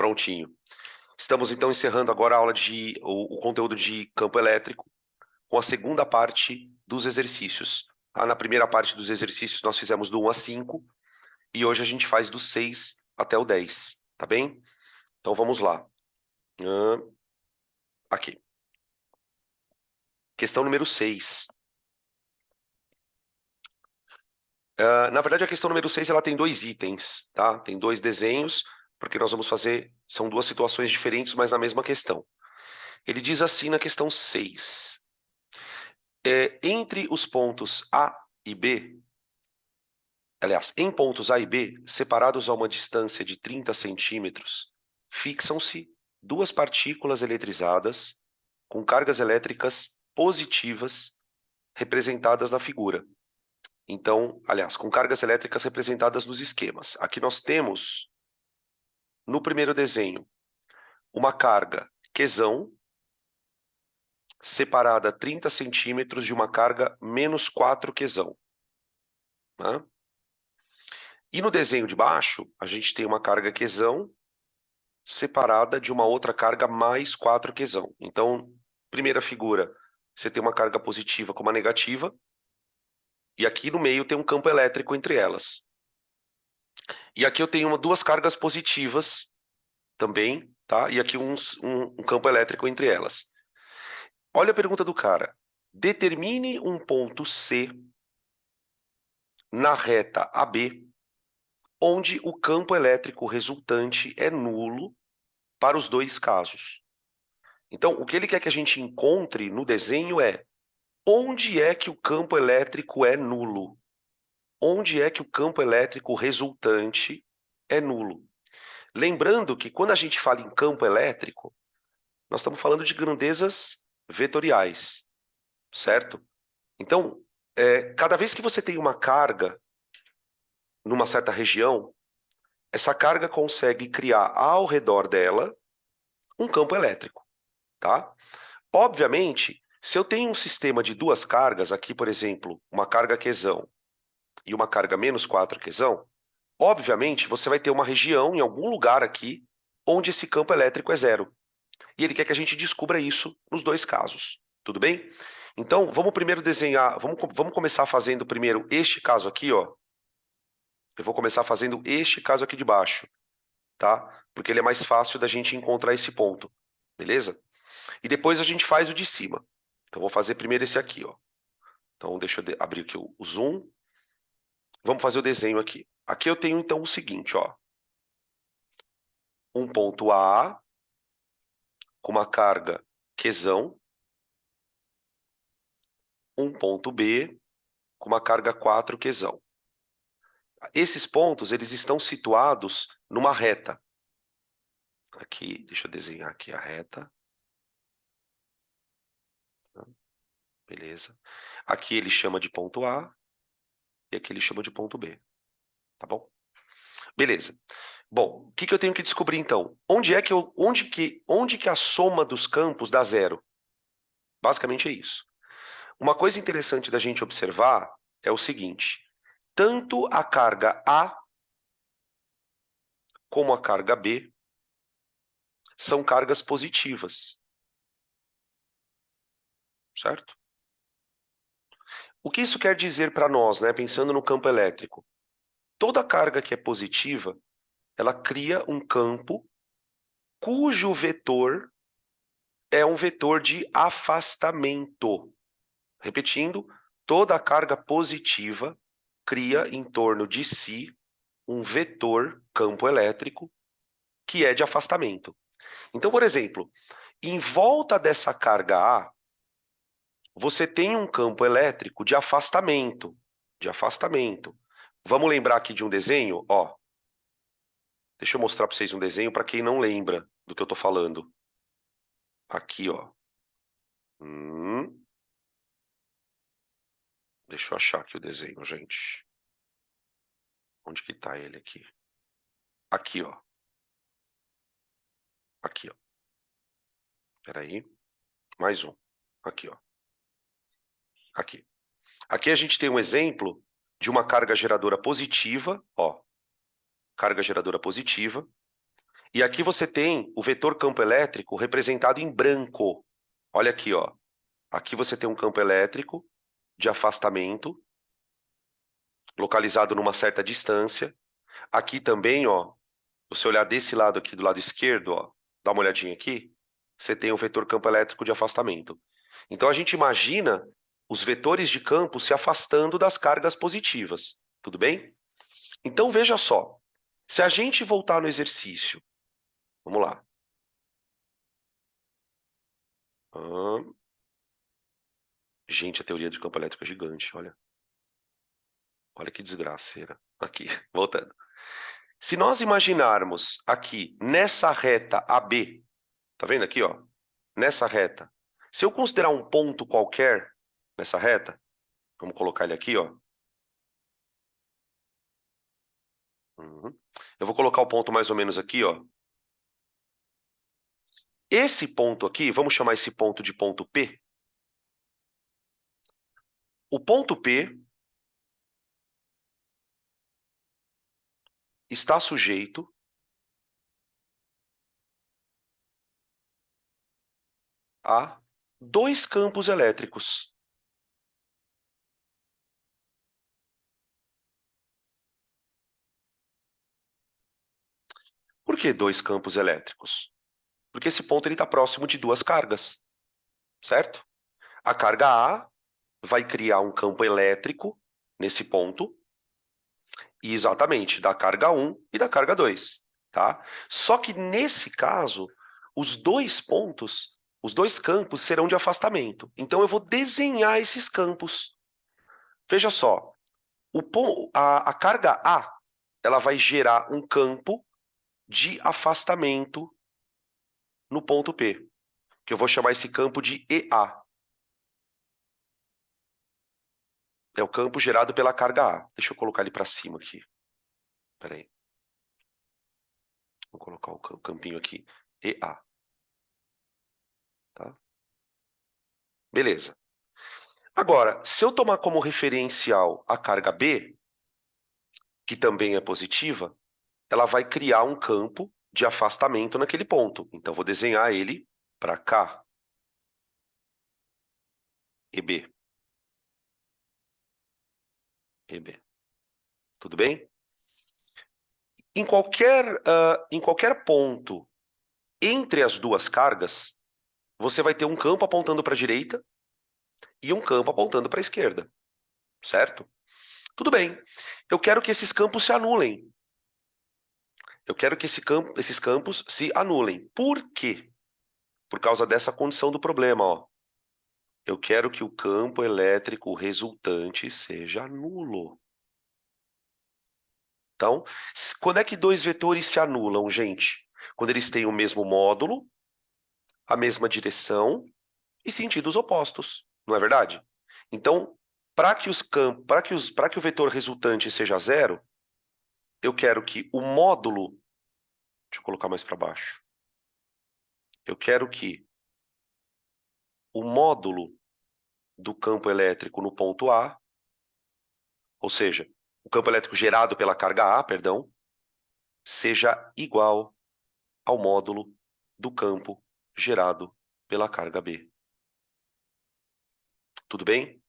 Prontinho. Estamos então encerrando agora a aula o conteúdo de campo elétrico com a segunda parte dos exercícios. Na primeira parte dos exercícios nós fizemos do 1 a 5 e hoje a gente faz do 6 até o 10, tá bem? Então vamos lá. Aqui. Questão número 6. Na verdade, a questão número 6 ela tem dois itens, tá? Tem dois desenhos, porque nós vamos fazer... São duas situações diferentes, mas na mesma questão. Ele diz assim na questão 6. Entre os pontos A e B, aliás, em pontos A e B, separados a uma distância de 30 centímetros, fixam-se duas partículas eletrizadas com cargas elétricas positivas representadas na figura. Então, aliás, com cargas elétricas representadas nos esquemas. Aqui nós temos, no primeiro desenho, uma carga Qzão separada a 30 centímetros de uma carga menos 4 Qzão. Né? E no desenho de baixo, a gente tem uma carga Qzão separada de uma outra carga mais 4 Qzão. Então, primeira figura, você tem uma carga positiva com uma negativa, e aqui no meio tem um campo elétrico entre elas. E aqui eu tenho duas cargas positivas também, tá? E aqui um campo elétrico entre elas. Olha a pergunta do cara. Determine um ponto C na reta AB, onde o campo elétrico resultante é nulo para os dois casos. Então, o que ele quer que a gente encontre no desenho é onde é que o campo elétrico é nulo? Onde é que o campo elétrico resultante é nulo? Lembrando que quando a gente fala em campo elétrico, nós estamos falando de grandezas vetoriais, certo? Então, cada vez que você tem uma carga numa certa região, essa carga consegue criar ao redor dela um campo elétrico, tá? Obviamente, se eu tenho um sistema de duas cargas, aqui, por exemplo, uma carga Qzão e uma carga menos 4 Qzão, obviamente você vai ter uma região em algum lugar aqui onde esse campo elétrico é zero. E ele quer que a gente descubra isso nos dois casos. Tudo bem? Então, vamos primeiro desenhar, vamos começar fazendo primeiro este caso aqui, ó. Eu vou começar fazendo este caso aqui de baixo, tá? Porque ele é mais fácil da gente encontrar esse ponto, beleza? E depois a gente faz o de cima. Então, vou fazer primeiro esse aqui, ó. Então, deixa eu abrir aqui o zoom. Vamos fazer o desenho aqui. Aqui eu tenho, então, o seguinte, ó. Um ponto A com uma carga Qzão. Um ponto B com uma carga 4 Qzão. Esses pontos, eles estão situados numa reta. Aqui, deixa eu desenhar aqui a reta. Beleza. Aqui ele chama de ponto A e aqui ele chama de ponto B. Tá bom? Beleza. Bom, o que eu tenho que descobrir então? Onde que a soma dos campos dá zero? Basicamente é isso. Uma coisa interessante da gente observar é o seguinte: tanto a carga A como a carga B são cargas positivas. Certo? O que isso quer dizer para nós, né, pensando no campo elétrico? Toda carga que é positiva, ela cria um campo cujo vetor é um vetor de afastamento. Repetindo, toda carga positiva cria em torno de si um vetor campo elétrico que é de afastamento. Então, por exemplo, em volta dessa carga A, você tem um campo elétrico de afastamento. De afastamento. Vamos lembrar aqui de um desenho? Ó, deixa eu mostrar para vocês um desenho para quem não lembra do que eu estou falando. Aqui, ó. Deixa eu achar aqui o desenho, gente. Onde que tá ele aqui? Aqui, ó. Aqui, ó. Espera aí. Mais um. Aqui, ó. Aqui. Aqui a gente tem um exemplo de uma carga geradora positiva, ó. Carga geradora positiva. E aqui você tem o vetor campo elétrico representado em branco. Olha aqui, ó. Aqui você tem um campo elétrico de afastamento, localizado numa certa distância. Aqui também, ó, você olhar desse lado aqui, do lado esquerdo, ó, dá uma olhadinha aqui, você tem o vetor campo elétrico de afastamento. Então a gente imagina os vetores de campo se afastando das cargas positivas, tudo bem? Então veja só, se a gente voltar no exercício, vamos lá. Gente, a teoria de campo elétrico é gigante, olha. Olha que desgraceira. Aqui, voltando. Se nós imaginarmos aqui, nessa reta AB, tá vendo aqui, ó? Nessa reta. Se eu considerar um ponto qualquer nessa reta, vamos colocar ele aqui, ó. Eu vou colocar o ponto mais ou menos aqui, ó. Esse ponto aqui, vamos chamar esse ponto de ponto P. O ponto P está sujeito a dois campos elétricos. Por que dois campos elétricos? Porque esse ponto está próximo de duas cargas, certo? A carga A vai criar um campo elétrico nesse ponto, e exatamente, da carga 1 e da carga 2, tá? Só que nesse caso, os dois pontos, os dois campos serão de afastamento. Então eu vou desenhar esses campos. Veja só, a carga A, ela vai gerar um campo de afastamento no ponto P, que eu vou chamar esse campo de EA. É o campo gerado pela carga A. Deixa eu colocar ele para cima aqui. Espera aí. Vou colocar o campinho aqui. EA. Tá? Beleza. Agora, se eu tomar como referencial a carga B, que também é positiva, ela vai criar um campo de afastamento naquele ponto. Então, vou desenhar ele para cá. EB. EB. Tudo bem? Em qualquer ponto entre as duas cargas, você vai ter um campo apontando para a direita e um campo apontando para a esquerda, certo? Tudo bem. Eu quero que esses campos se anulem. Eu quero que esses campos se anulem. Por quê? Por causa dessa condição do problema, ó. Eu quero que o campo elétrico resultante seja nulo. Então, quando é que dois vetores se anulam, gente? Quando eles têm o mesmo módulo, a mesma direção e sentidos opostos, não é verdade? Então, para que o vetor resultante seja zero, eu quero que o módulo, deixa eu colocar mais para baixo. Eu quero que o módulo do campo elétrico no ponto A, ou seja, o campo elétrico gerado pela carga A, perdão, seja igual ao módulo do campo gerado pela carga B. Tudo bem?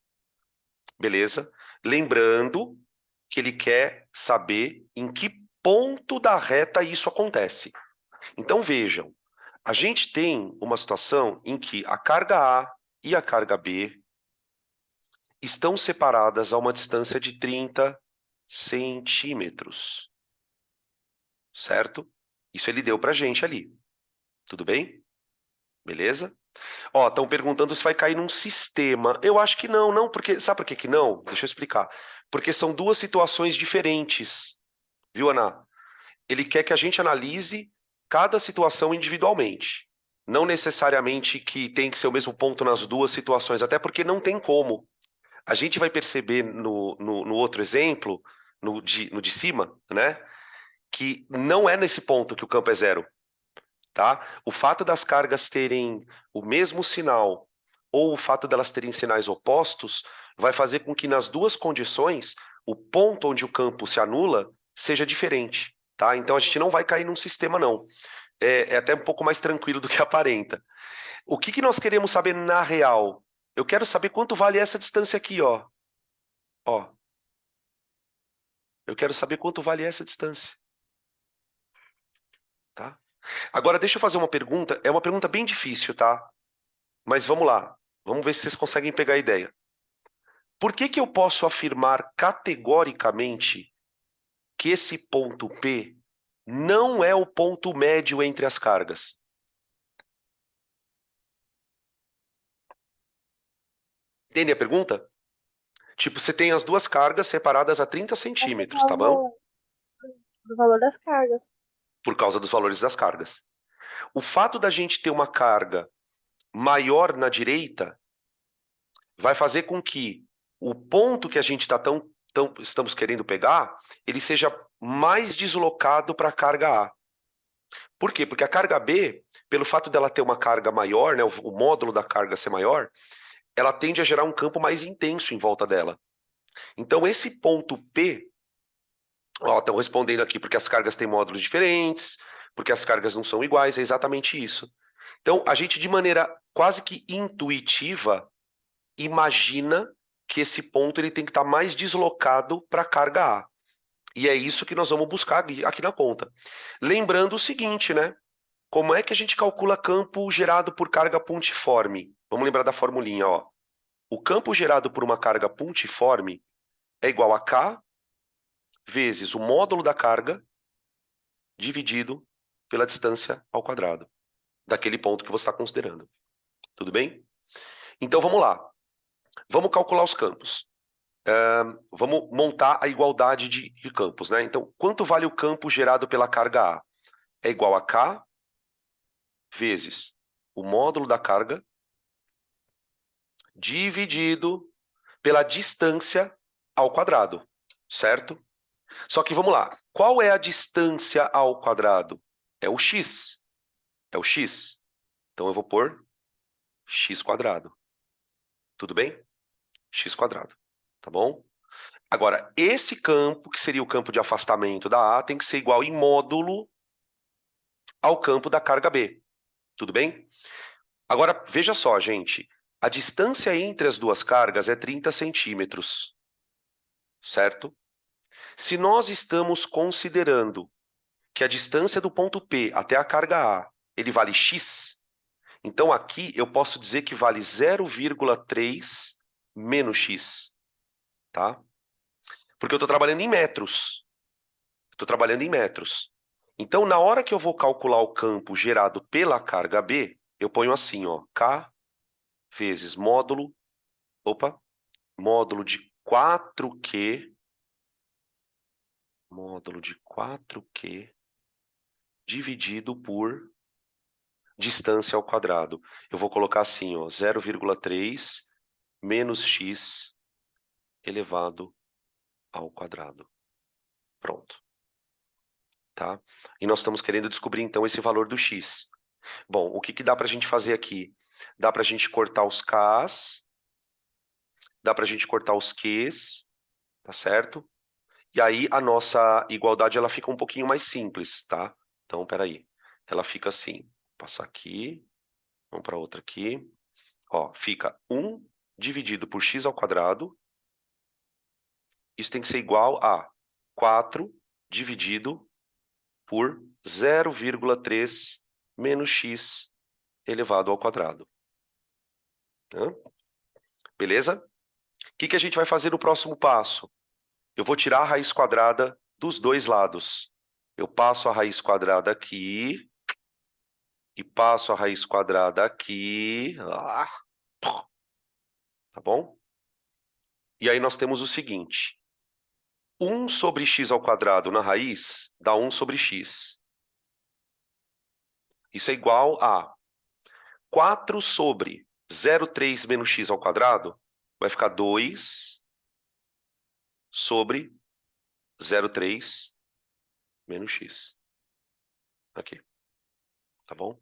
Beleza? Lembrando que ele quer saber em que ponto da reta isso acontece. Então vejam, a gente tem uma situação em que a carga A e a carga B estão separadas a uma distância de 30 centímetros. Certo? Isso ele deu pra gente ali. Tudo bem? Beleza? Ó, estão perguntando se vai cair num sistema. Eu acho que não, não, porque sabe por que que não? Deixa eu explicar. Porque são duas situações diferentes. Viu, Ana? Ele quer que a gente analise cada situação individualmente. Não necessariamente que tem que ser o mesmo ponto nas duas situações, até porque não tem como. A gente vai perceber no outro exemplo, no de cima, né? Que não é nesse ponto que o campo é zero. Tá? O fato das cargas terem o mesmo sinal ou o fato delas terem sinais opostos vai fazer com que nas duas condições o ponto onde o campo se anula seja diferente. Tá? Então a gente não vai cair num sistema, não. é até um pouco mais tranquilo do que aparenta. O que nós queremos saber na real? Eu quero saber quanto vale essa distância aqui, ó. Ó, eu quero saber quanto vale essa distância, tá? Agora, deixa eu fazer uma pergunta. É uma pergunta bem difícil, tá? Mas vamos lá. Vamos ver se vocês conseguem pegar a ideia. Por que eu posso afirmar categoricamente que esse ponto P não é o ponto médio entre as cargas? Entende a pergunta? Tipo, você tem as duas cargas separadas a 30 É por centímetros, tá causa bom? do valor das cargas. Por causa dos valores das cargas. O fato da gente ter uma carga maior na direita vai fazer com que o ponto que a gente estamos querendo pegar, ele seja mais deslocado para a carga A. Por quê? Porque a carga B, pelo fato dela ter uma carga maior, né, o módulo da carga ser maior, ela tende a gerar um campo mais intenso em volta dela. Então, esse ponto P, ó, estão respondendo aqui porque as cargas têm módulos diferentes, porque as cargas não são iguais, é exatamente isso. Então, a gente, de maneira quase que intuitiva, imagina que esse ponto ele tem que estar mais deslocado para a carga A. E é isso que nós vamos buscar aqui na conta. Lembrando o seguinte, né? Como é que a gente calcula campo gerado por carga pontiforme? Vamos lembrar da formulinha, ó. O campo gerado por uma carga pontiforme é igual a K vezes o módulo da carga dividido pela distância ao quadrado daquele ponto que você está considerando. Tudo bem? Então vamos lá. Vamos calcular os campos. Vamos montar a igualdade de campos, né? Então, quanto vale o campo gerado pela carga A? É igual a K vezes o módulo da carga dividido pela distância ao quadrado, certo? Só que vamos lá. Qual é a distância ao quadrado? É o x. É o x. Então eu vou pôr x quadrado. Tudo bem? X quadrado. Tá bom? Agora, esse campo, que seria o campo de afastamento da A, tem que ser igual em módulo ao campo da carga B. Tudo bem? Agora, veja só, gente. A distância entre as duas cargas é 30 centímetros, certo? Se nós estamos considerando que a distância do ponto P até a carga A, ele vale x, então aqui eu posso dizer que vale 0,3 menos x, tá? Porque eu estou trabalhando em metros. Estou trabalhando em metros. Então, na hora que eu vou calcular o campo gerado pela carga B, eu ponho assim, ó, K vezes módulo de 4Q dividido por distância ao quadrado. Eu vou colocar assim, ó, 0,3 menos x elevado ao quadrado. Pronto. Tá? E nós estamos querendo descobrir, então, esse valor do x. Bom, o que dá para a gente fazer aqui? Dá para a gente cortar os k's, dá para a gente cortar os q's, tá certo? E aí a nossa igualdade ela fica um pouquinho mais simples, tá? Então, peraí. Ela fica assim. Vou passar aqui, vamos para outra aqui. Ó, fica 1 dividido por x ao quadrado. Isso tem que ser igual a 4 dividido por 0,3 menos x elevado ao quadrado. Hã? Beleza? O que a gente vai fazer no próximo passo? Eu vou tirar a raiz quadrada dos dois lados. Eu passo a raiz quadrada aqui e passo a raiz quadrada aqui. Tá bom? E aí nós temos o seguinte. 1 sobre x ao quadrado na raiz dá 1 sobre x. Isso é igual a 4 sobre 0,3 menos x ao quadrado. Vai ficar 2 sobre 0,3 menos x. Aqui. Tá bom?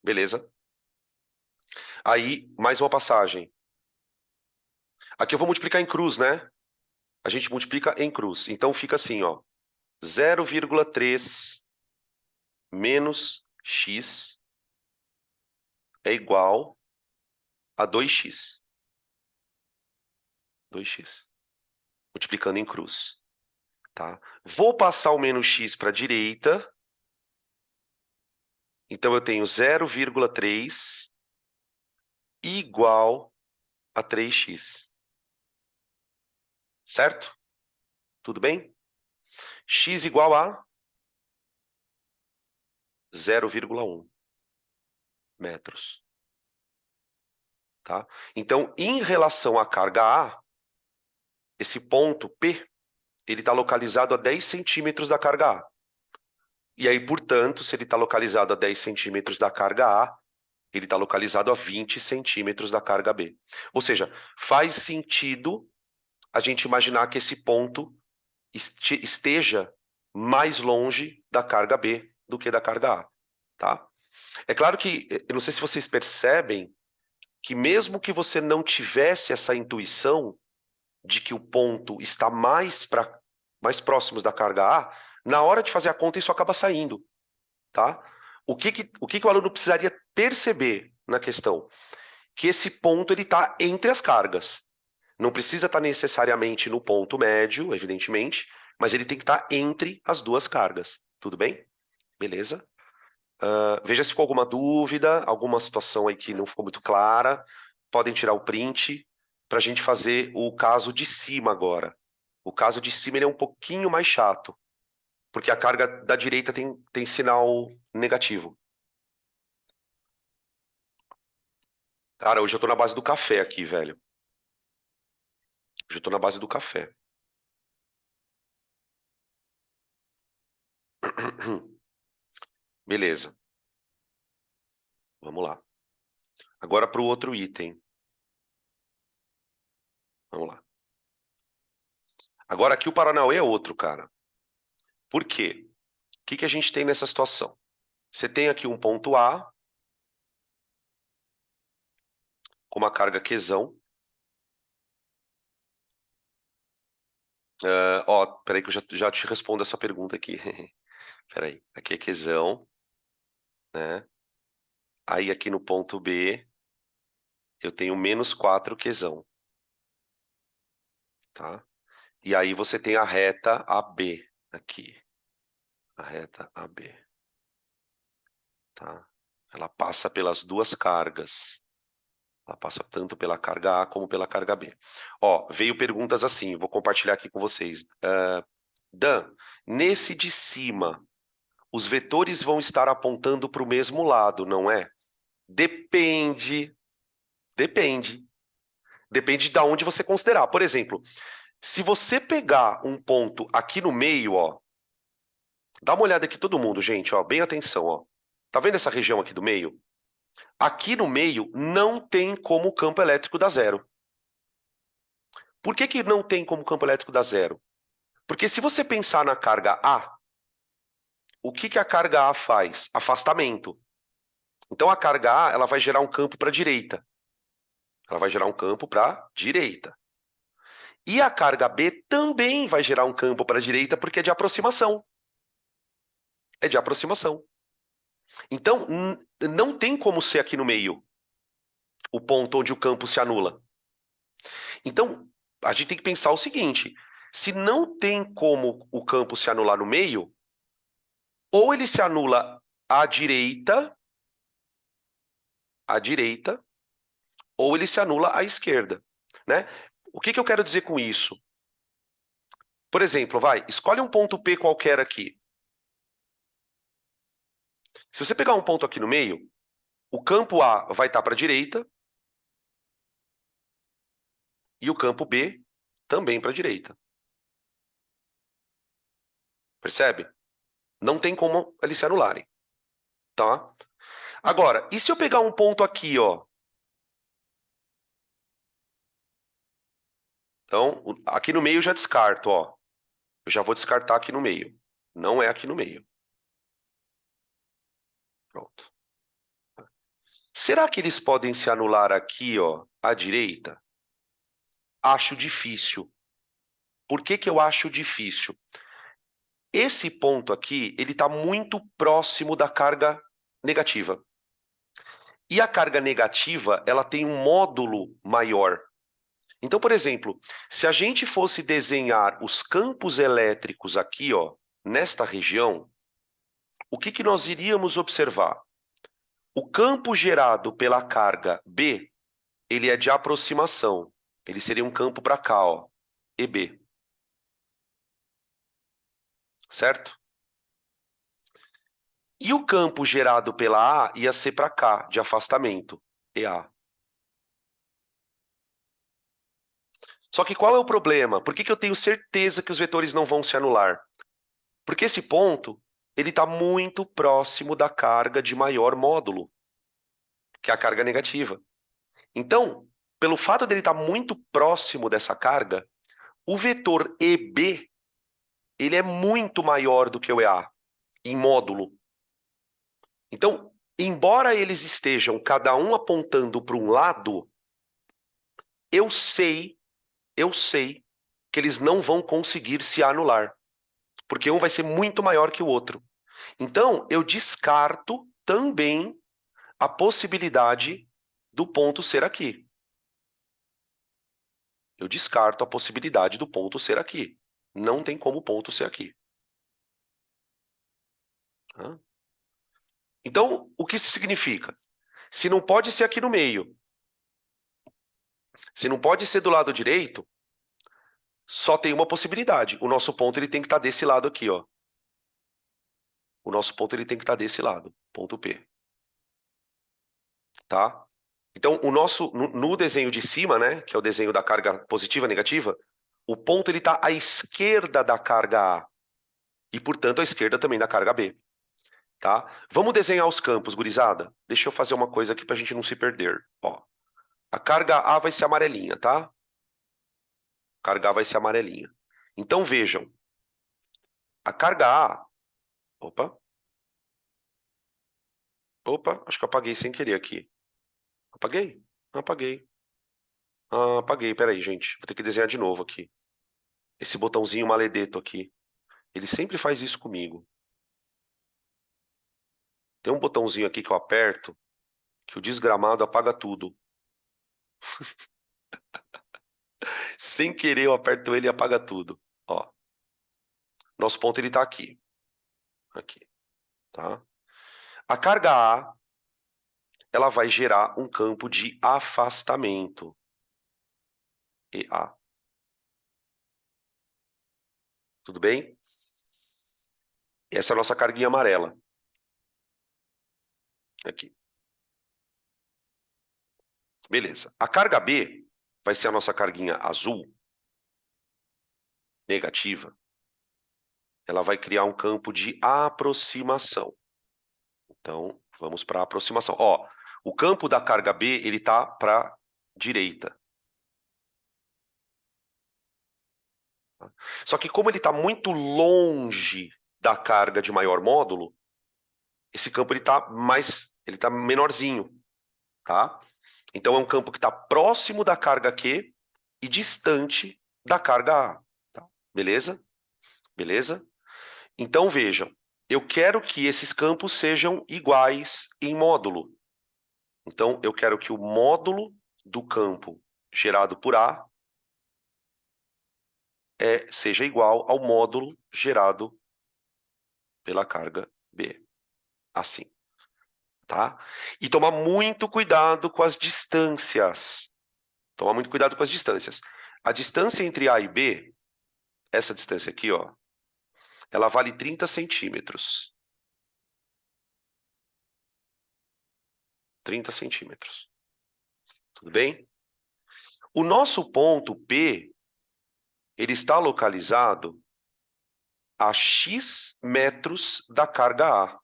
Beleza? Aí, mais uma passagem. Aqui eu vou multiplicar em cruz, né? A gente multiplica em cruz. Então fica assim, ó. 0,3 menos x é igual a 2x. 2x. Multiplicando em cruz. Tá? Vou passar o menos x para a direita. Então, eu tenho 0,3 igual a 3x. Certo? Tudo bem? X igual a 0,1 metros. Tá? Então, em relação à carga A, esse ponto P, ele está localizado a 10 centímetros da carga A. E aí, portanto, se ele está localizado a 10 centímetros da carga A, ele está localizado a 20 centímetros da carga B. Ou seja, faz sentido a gente imaginar que esse ponto esteja mais longe da carga B do que da carga A. Tá? É claro que, eu não sei se vocês percebem, que mesmo que você não tivesse essa intuição de que o ponto está mais próximos da carga A, na hora de fazer a conta isso acaba saindo. Tá? O que o aluno precisaria perceber na questão? Que esse ponto ele está entre as cargas. Não precisa estar necessariamente no ponto médio, evidentemente, mas ele tem que estar entre as duas cargas. Tudo bem? Beleza? Veja se ficou alguma dúvida, alguma situação aí que não ficou muito clara. Podem tirar o print para a gente fazer o caso de cima agora. O caso de cima ele é um pouquinho mais chato, porque a carga da direita tem sinal negativo. Cara, hoje eu tô na base do café aqui, velho. Hoje eu tô na base do café. Beleza. Vamos lá. Agora para o outro item. Vamos lá. Agora aqui o Paranauê é outro, cara. Por quê? O que a gente tem nessa situação? Você tem aqui um ponto A com uma carga Qzão. Ó, peraí que eu já te respondo essa pergunta aqui. Peraí. Aqui é Qzão, né? Aí aqui no ponto B eu tenho menos 4 Qzão. Tá? E aí você tem a reta AB aqui. A reta AB. Tá? Ela passa pelas duas cargas. Ela passa tanto pela carga A como pela carga B. Ó, veio perguntas assim, vou compartilhar aqui com vocês. Dan, nesse de cima, os vetores vão estar apontando para o mesmo lado, não é? Depende. Depende. Depende de onde você considerar. Por exemplo, se você pegar um ponto aqui no meio, ó, dá uma olhada aqui todo mundo, gente, ó, bem atenção, ó. Tá vendo essa região aqui do meio? Aqui no meio não tem como o campo elétrico dar zero. Por que não tem como o campo elétrico dar zero? Porque se você pensar na carga A, o que a carga A faz? Afastamento. Então a carga A ela vai gerar um campo para a direita. Ela vai gerar um campo para a direita. E a carga B também vai gerar um campo para a direita porque é de aproximação. É de aproximação. Então não tem como ser aqui no meio o ponto onde o campo se anula. Então a gente tem que pensar o seguinte: se não tem como o campo se anular no meio, ou ele se anula à direita, ou ele se anula à esquerda, né? O que eu quero dizer com isso? Por exemplo, escolhe um ponto P qualquer aqui. Se você pegar um ponto aqui no meio, o campo A vai estar para a direita e o campo B também para a direita. Percebe? Não tem como eles se anularem, tá? Agora, e se eu pegar um ponto aqui, ó? Então, aqui no meio eu já descarto, ó. Eu já vou descartar aqui no meio. Não é aqui no meio. Pronto. Será que eles podem se anular aqui, ó, à direita? Acho difícil. Por que eu acho difícil? esse ponto aqui, ele está muito próximo da carga negativa. E a carga negativa, ela tem um módulo maior. Então, por exemplo, se a gente fosse desenhar os campos elétricos aqui, ó, nesta região, o que nós iríamos observar? O campo gerado pela carga B, ele é de aproximação. Ele seria um campo para cá, ó, EB. Certo? E o campo gerado pela A ia ser para cá, de afastamento, EA. Só que qual é o problema? Por que eu tenho certeza que os vetores não vão se anular? Porque esse ponto, ele está muito próximo da carga de maior módulo, que é a carga negativa. Então, pelo fato dele estar muito próximo dessa carga, o vetor EB, ele é muito maior do que o EA, em módulo. Então, embora eles estejam cada um apontando para um lado, eu sei que eles não vão conseguir se anular, porque um vai ser muito maior que o outro. Então, eu descarto também a possibilidade do ponto ser aqui. Eu descarto a possibilidade do ponto ser aqui. Não tem como o ponto ser aqui. Então, o que isso significa? Se não pode ser aqui no meio, se não pode ser do lado direito, só tem uma possibilidade. O nosso ponto ele tem que estar desse lado aqui, ó. O nosso ponto ele tem que estar desse lado, ponto P. Tá? Então, no desenho de cima, né, que é o desenho da carga positiva e negativa, o ponto ele está à esquerda da carga A e, portanto, à esquerda também da carga B. Tá? Vamos desenhar os campos, gurizada? Deixa eu fazer uma coisa aqui para a gente não se perder. Ó, a carga A vai ser amarelinha, tá? A carga A vai ser amarelinha. Então, vejam. A carga A... Opa, acho que eu apaguei sem querer aqui. Apaguei? Apaguei. Apaguei, peraí, gente. Vou ter que desenhar de novo aqui. Esse botãozinho maledeto aqui. Ele sempre faz isso comigo. Tem um botãozinho aqui que eu aperto, que o desgramado apaga tudo. Sem querer eu aperto ele e apaga tudo. Ó. Nosso ponto ele tá aqui. Aqui, tá? A carga A, ela vai gerar um campo de afastamento. EA. Tudo bem? Essa é a nossa carguinha amarela. Aqui. Beleza. A carga B vai ser a nossa carguinha azul, negativa. Ela vai criar um campo de aproximação. Então, vamos para a aproximação. Ó, o campo da carga B, ele está para a direita. Só que como ele está muito longe da carga de maior módulo, esse campo ele está menorzinho, tá? Então é um campo que está próximo da carga Q e distante da carga A, tá? Beleza? Beleza? Então vejam, eu quero que esses campos sejam iguais em módulo. Então eu quero que o módulo do campo gerado por A seja igual ao módulo gerado pela carga B. Assim, tá? E tomar muito cuidado com as distâncias. Tomar muito cuidado com as distâncias. A distância entre A e B, essa distância aqui, ó, ela vale 30 centímetros. 30 centímetros. Tudo bem? O nosso ponto P, ele está localizado a X metros da carga A.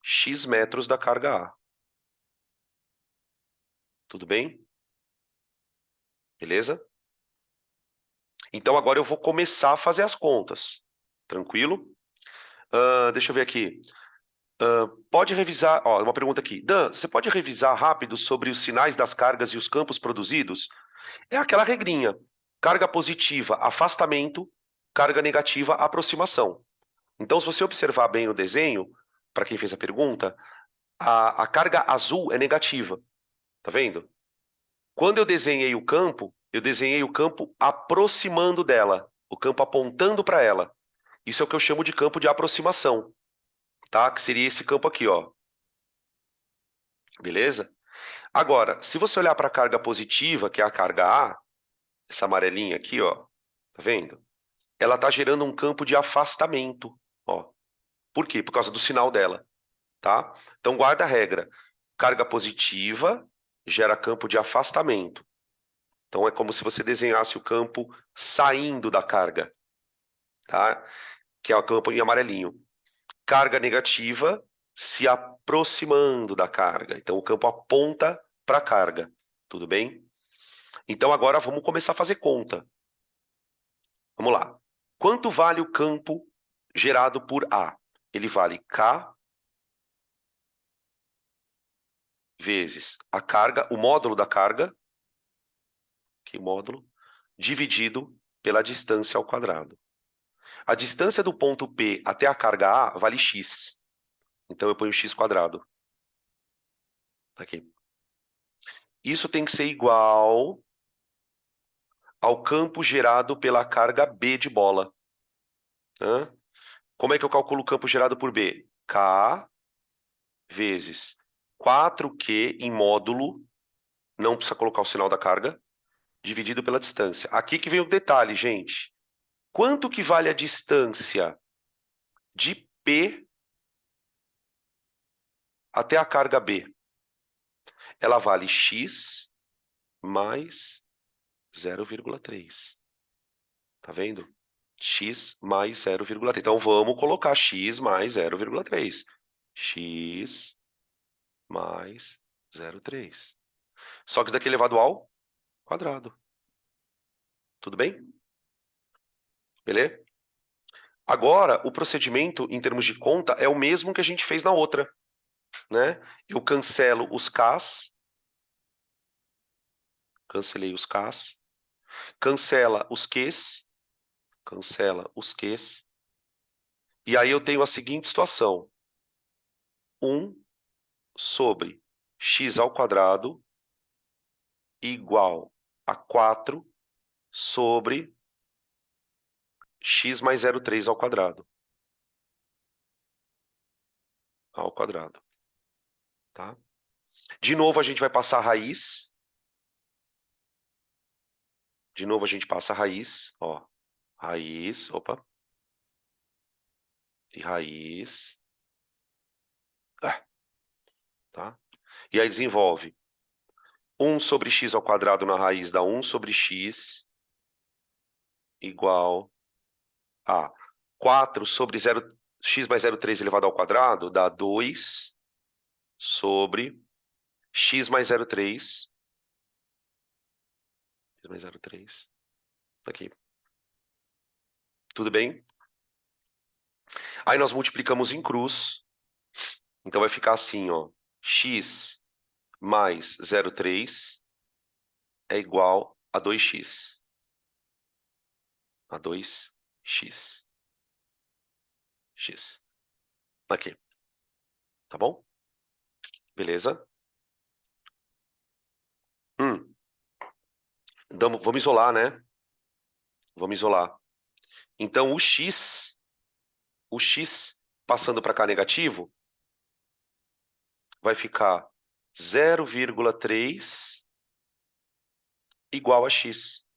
X metros da carga A. Tudo bem? Beleza? Então agora eu vou começar a fazer as contas. Tranquilo? Deixa eu ver aqui. Pode revisar, ó, uma pergunta aqui. Dan, você pode revisar rápido sobre os sinais das cargas e os campos produzidos? É aquela regrinha. Carga positiva, afastamento. carga negativa, aproximação. Então, se você observar bem no desenho, para quem fez a pergunta, a carga azul é negativa. Tá vendo? Quando eu desenhei o campo aproximando dela, o campo apontando para ela. Isso é o que eu chamo de campo de aproximação, tá? Que seria esse campo aqui, ó. Beleza? Agora, se você olhar para a carga positiva, que é a carga A, essa amarelinha aqui, ó, tá vendo? Ela tá gerando um campo de afastamento, ó. Por quê? Por causa do sinal dela, tá? Então guarda a regra. Carga positiva gera campo de afastamento. Então é como se você desenhasse o campo saindo da carga, tá? Que é o campo em amarelinho. Carga negativa se aproximando da carga. Então o campo aponta para a carga, tudo bem? Então agora vamos começar a fazer conta. Vamos lá. Quanto vale o campo gerado por A? Ele vale K vezes a carga, o módulo da carga, que módulo, dividido pela distância ao quadrado. A distância do ponto P até a carga A vale x. Então eu ponho x quadrado. Aqui. Isso tem que ser igual ao campo gerado pela carga B de bola. Como é que eu calculo o campo gerado por B? K vezes 4Q em módulo, não precisa colocar o sinal da carga, dividido pela distância. Aqui que vem o detalhe, gente. Quanto que vale a distância de P até a carga B? Ela vale x mais 0,3. Tá vendo? X mais 0,3. Então vamos colocar x mais 0,3. X mais 0,3. Só que isso daqui é elevado ao quadrado. Tudo bem? Beleza? Agora, o procedimento em termos de conta é o mesmo que a gente fez na outra, né? Eu cancelo os Ks, cancelei os Ks, cancela os Qs, e aí eu tenho a seguinte situação. 1 sobre x ao quadrado igual a 4 sobre x mais 0,3 ao quadrado. Ao quadrado. Tá? De novo, a gente vai passar a raiz. De novo, a gente passa a raiz. Ó. Raiz. Opa. E raiz. Tá? E aí desenvolve. 1 sobre x ao quadrado na raiz dá 1 sobre x igual a 4 sobre 0, x mais 0,3 elevado ao quadrado dá 2 sobre x mais 0,3. X mais 0,3. Aqui. Tudo bem? Aí nós multiplicamos em cruz. Então vai ficar assim, ó. X mais 0,3 é igual a 2x. A 2x. X. Aqui. Tá bom? Beleza? Vamos isolar, né? Vamos isolar. Então, o x passando para cá negativo, vai ficar 0,3 igual a x.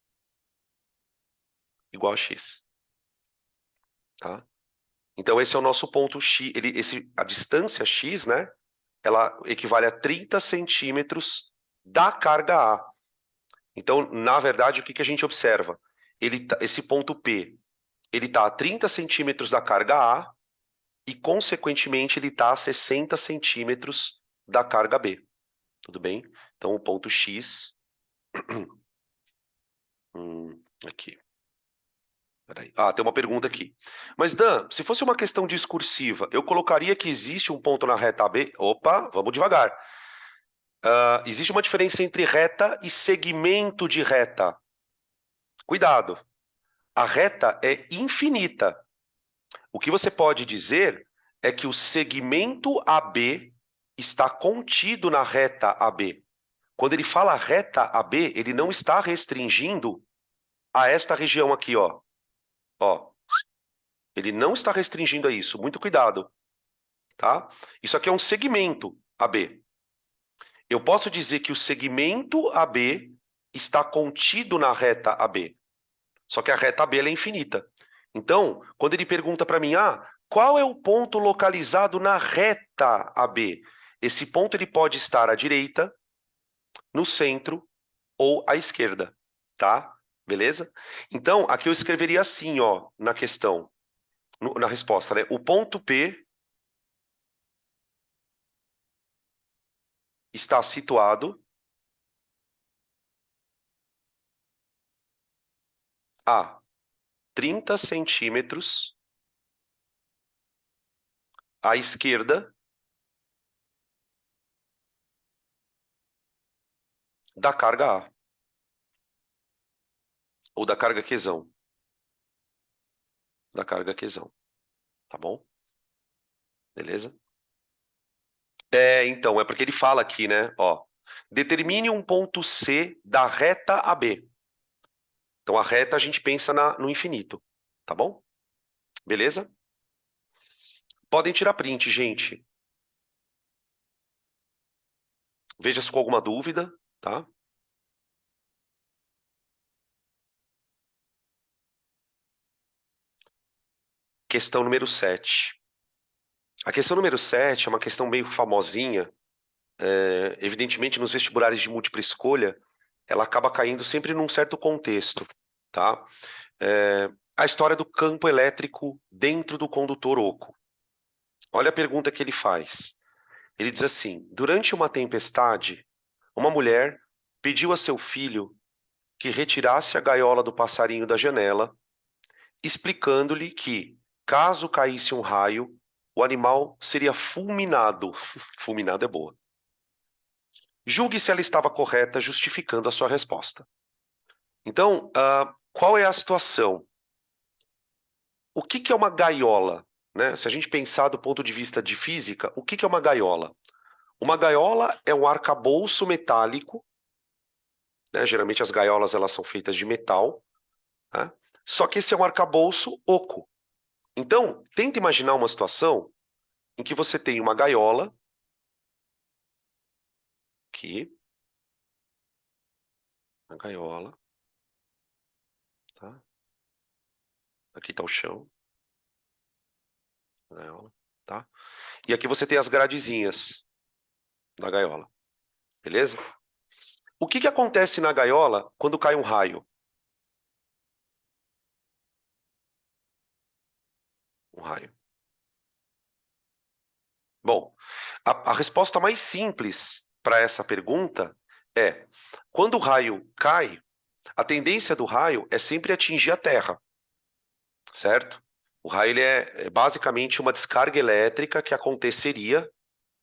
Igual a x. Tá? Então, esse é o nosso ponto x. A distância x, né? Ela equivale a 30 centímetros da carga A. Então, na verdade, o que a gente observa? Esse ponto P, ele está a 30 centímetros da carga A e, consequentemente, ele está a 60 centímetros da carga B. Tudo bem? Então, o ponto X... aqui. Peraí. Ah, tem uma pergunta aqui. Mas, Dan, se fosse uma questão discursiva, eu colocaria que existe um ponto na reta B... Opa, vamos devagar. Existe uma diferença entre reta e segmento de reta. Cuidado. A reta é infinita. O que você pode dizer é que o segmento AB está contido na reta AB. Quando ele fala reta AB, ele não está restringindo a esta região aqui, ó. Ó, ele não está restringindo a isso. Muito cuidado, tá? Isso aqui é um segmento AB. Eu posso dizer que o segmento AB está contido na reta AB. Só que a reta AB é infinita. Então, quando ele pergunta para mim, qual é o ponto localizado na reta AB? Esse ponto ele pode estar à direita, no centro ou à esquerda, tá? Beleza? Então, aqui eu escreveria assim, ó, na questão, na resposta, né? O ponto P está situado a 30 centímetros à esquerda da carga A, ou da carga quesão, da carga quesão, tá bom? Beleza? Então, é porque ele fala aqui, né? Ó, determine um ponto C da reta AB. Então, a reta a gente pensa no infinito, tá bom? Beleza? Podem tirar print, gente. Veja se com alguma dúvida, tá? Questão número 7. A questão número 7 é uma questão meio famosinha. Evidentemente, nos vestibulares de múltipla escolha, ela acaba caindo sempre num certo contexto, tá? A história do campo elétrico dentro do condutor oco. Olha a pergunta que ele faz. Ele diz assim: durante uma tempestade, uma mulher pediu a seu filho que retirasse a gaiola do passarinho da janela, explicando-lhe que, caso caísse um raio, o animal seria fulminado. Fulminado é boa. Julgue se ela estava correta, justificando a sua resposta. Então, qual é a situação? O que é uma gaiola? Né? Se a gente pensar do ponto de vista de física, o que é uma gaiola? Uma gaiola é um arcabouço metálico, né? Geralmente as gaiolas elas são feitas de metal, né? Só que esse é um arcabouço oco. Então, tenta imaginar uma situação em que você tem uma gaiola aqui, uma gaiola, tá? Aqui está o chão, a gaiola, tá? E aqui você tem as gradezinhas da gaiola, beleza? O que acontece na gaiola quando cai um raio? Um raio. Bom, a resposta mais simples para essa pergunta é: quando o raio cai, a tendência do raio é sempre atingir a Terra, certo? O raio ele é basicamente uma descarga elétrica que aconteceria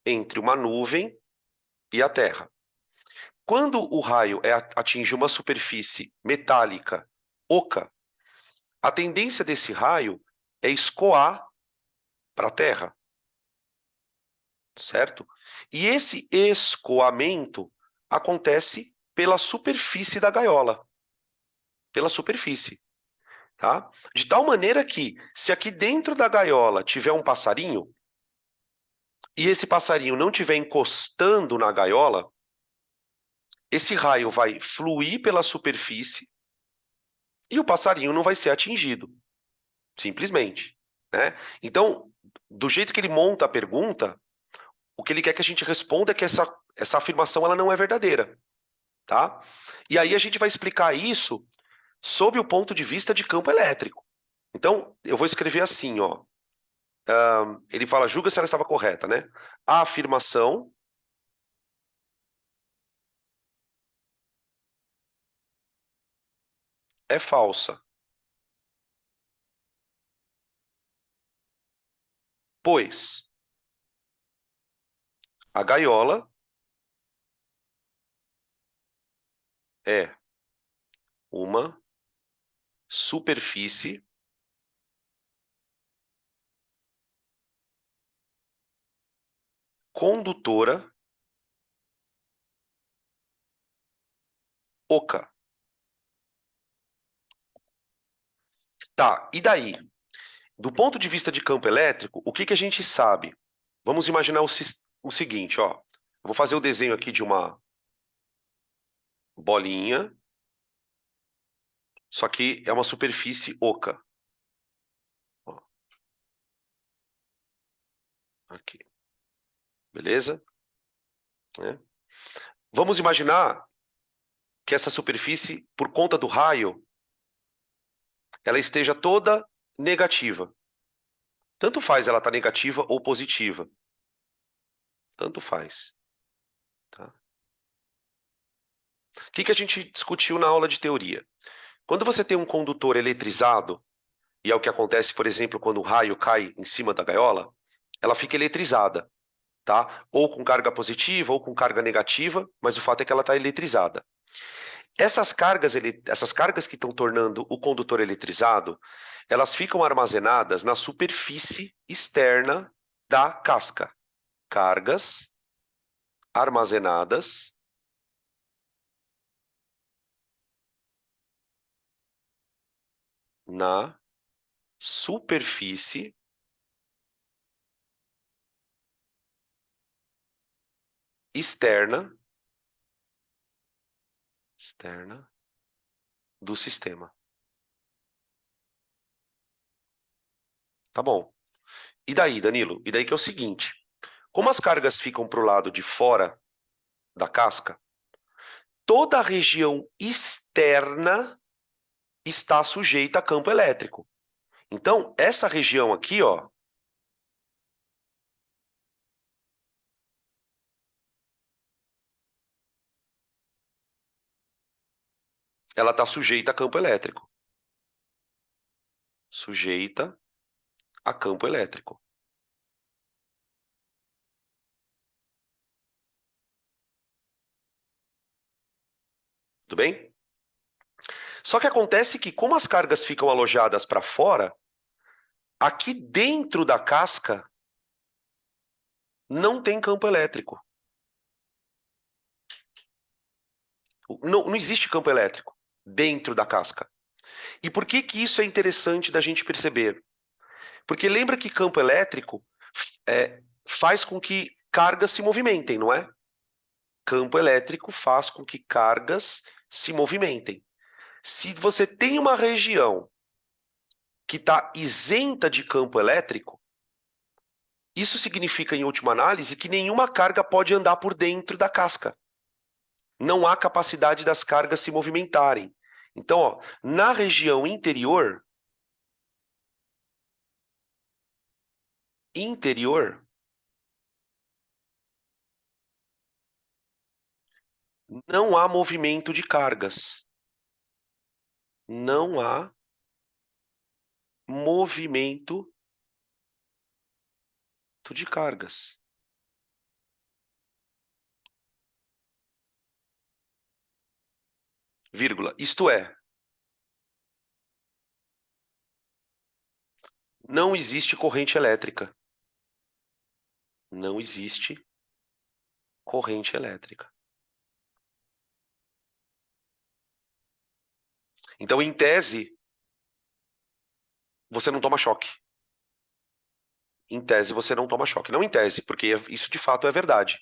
entre uma nuvem e a Terra. Quando o raio atinge uma superfície metálica oca, a tendência desse raio é escoar para a Terra, certo? E esse escoamento acontece pela superfície da gaiola, pela superfície, tá? De tal maneira que, se aqui dentro da gaiola tiver um passarinho e esse passarinho não estiver encostando na gaiola, esse raio vai fluir pela superfície e o passarinho não vai ser atingido, simplesmente, né? Então, do jeito que ele monta a pergunta, o que ele quer que a gente responda é que essa afirmação ela não é verdadeira, tá? E aí a gente vai explicar isso sob o ponto de vista de campo elétrico. Então, eu vou escrever assim, ó. Ele fala, julga se ela estava correta, né? A afirmação é falsa, pois a gaiola é uma superfície condutora oca. Tá, e daí? Do ponto de vista de campo elétrico, o que que a gente sabe? Vamos imaginar o seguinte, ó. Eu vou fazer o desenho aqui de uma bolinha, só que é uma superfície oca. Ó, aqui, beleza? Né? Vamos imaginar que essa superfície, por conta do raio, ela esteja toda negativa. Tanto faz ela estar negativa ou positiva. Tanto faz. Tá? O que que a gente discutiu na aula de teoria? Quando você tem um condutor eletrizado, e é o que acontece, por exemplo, quando o raio cai em cima da gaiola, ela fica eletrizada, tá? Ou com carga positiva ou com carga negativa, mas o fato é que ela está eletrizada. Essas cargas que estão tornando o condutor eletrizado, elas ficam armazenadas na superfície externa da casca. Cargas armazenadas na superfície externa do sistema. Tá bom. E daí, Danilo? E daí que é o seguinte: como as cargas ficam para o lado de fora da casca, toda a região externa está sujeita a campo elétrico. Então, essa região aqui, ó, ela está sujeita a campo elétrico. Sujeita a campo elétrico. Tudo bem? Só que acontece que, como as cargas ficam alojadas para fora, aqui dentro da casca não tem campo elétrico. Não, não existe campo elétrico dentro da casca. E por que que isso é interessante da gente perceber? Porque lembra que campo elétrico faz com que cargas se movimentem, não é? Campo elétrico faz com que cargas se movimentem. Se você tem uma região que está isenta de campo elétrico, isso significa, em última análise, que nenhuma carga pode andar por dentro da casca. Não há capacidade das cargas se movimentarem. Então, ó, na região interior, não há movimento de cargas. Não há movimento de cargas. Vírgula. Isto é, não existe corrente elétrica. Não existe corrente elétrica. Então, em tese, você não toma choque. Em tese, você não toma choque. Não em tese, porque isso de fato é verdade.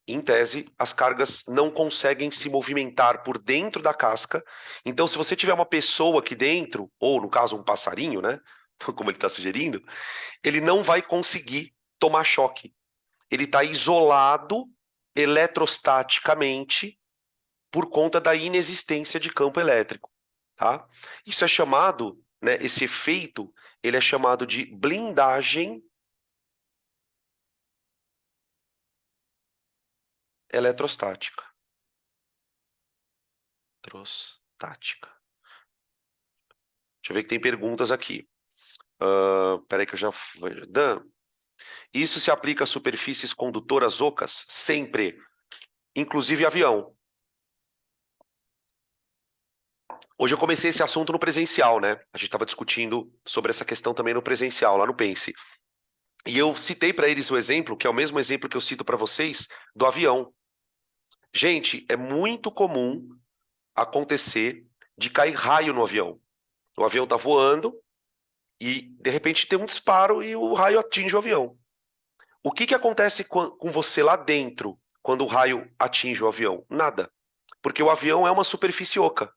Em tese, as cargas não conseguem se movimentar por dentro da casca. Então, se você tiver uma pessoa aqui dentro, ou no caso um passarinho, né? Como ele está sugerindo, ele não vai conseguir tomar choque. Ele está isolado eletrostaticamente por conta da inexistência de campo elétrico, tá? Isso é chamado, né, esse efeito, ele é chamado de blindagem eletrostática. Eletrostática. Deixa eu ver que tem perguntas aqui. Peraí que eu já... Dan, isso se aplica a superfícies condutoras ocas? Sempre. Inclusive avião. Hoje eu comecei esse assunto no presencial, né? A gente estava discutindo sobre essa questão também no presencial, lá no Pense. E eu citei para eles o exemplo, que é o mesmo exemplo que eu cito para vocês, do avião. Gente, é muito comum acontecer de cair raio no avião. O avião está voando e, de repente, tem um disparo e o raio atinge o avião. O que que acontece com você lá dentro quando o raio atinge o avião? Nada. Porque o avião é uma superfície oca.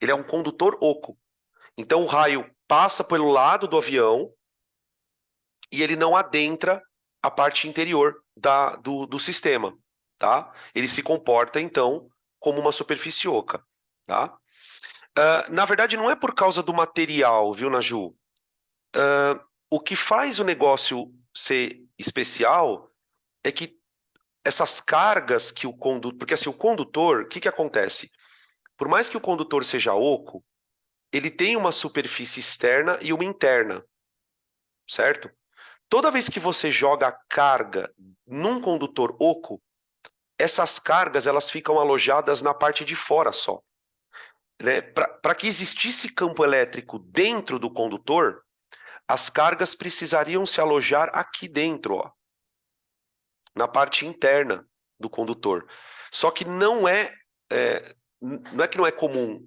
Ele é um condutor oco. Então o raio passa pelo lado do avião e ele não adentra a parte interior do sistema, tá? Ele se comporta, então, como uma superfície oca, tá? Na verdade, não é por causa do material, viu, Naju? O que faz o negócio ser especial é que essas cargas que o condutor... Porque assim, o condutor, o que que acontece? Por mais que o condutor seja oco, ele tem uma superfície externa e uma interna, certo? Toda vez que você joga carga num condutor oco, essas cargas elas ficam alojadas na parte de fora só. Né? Para que existisse campo elétrico dentro do condutor, as cargas precisariam se alojar aqui dentro, ó, na parte interna do condutor. Só que não é que não é comum,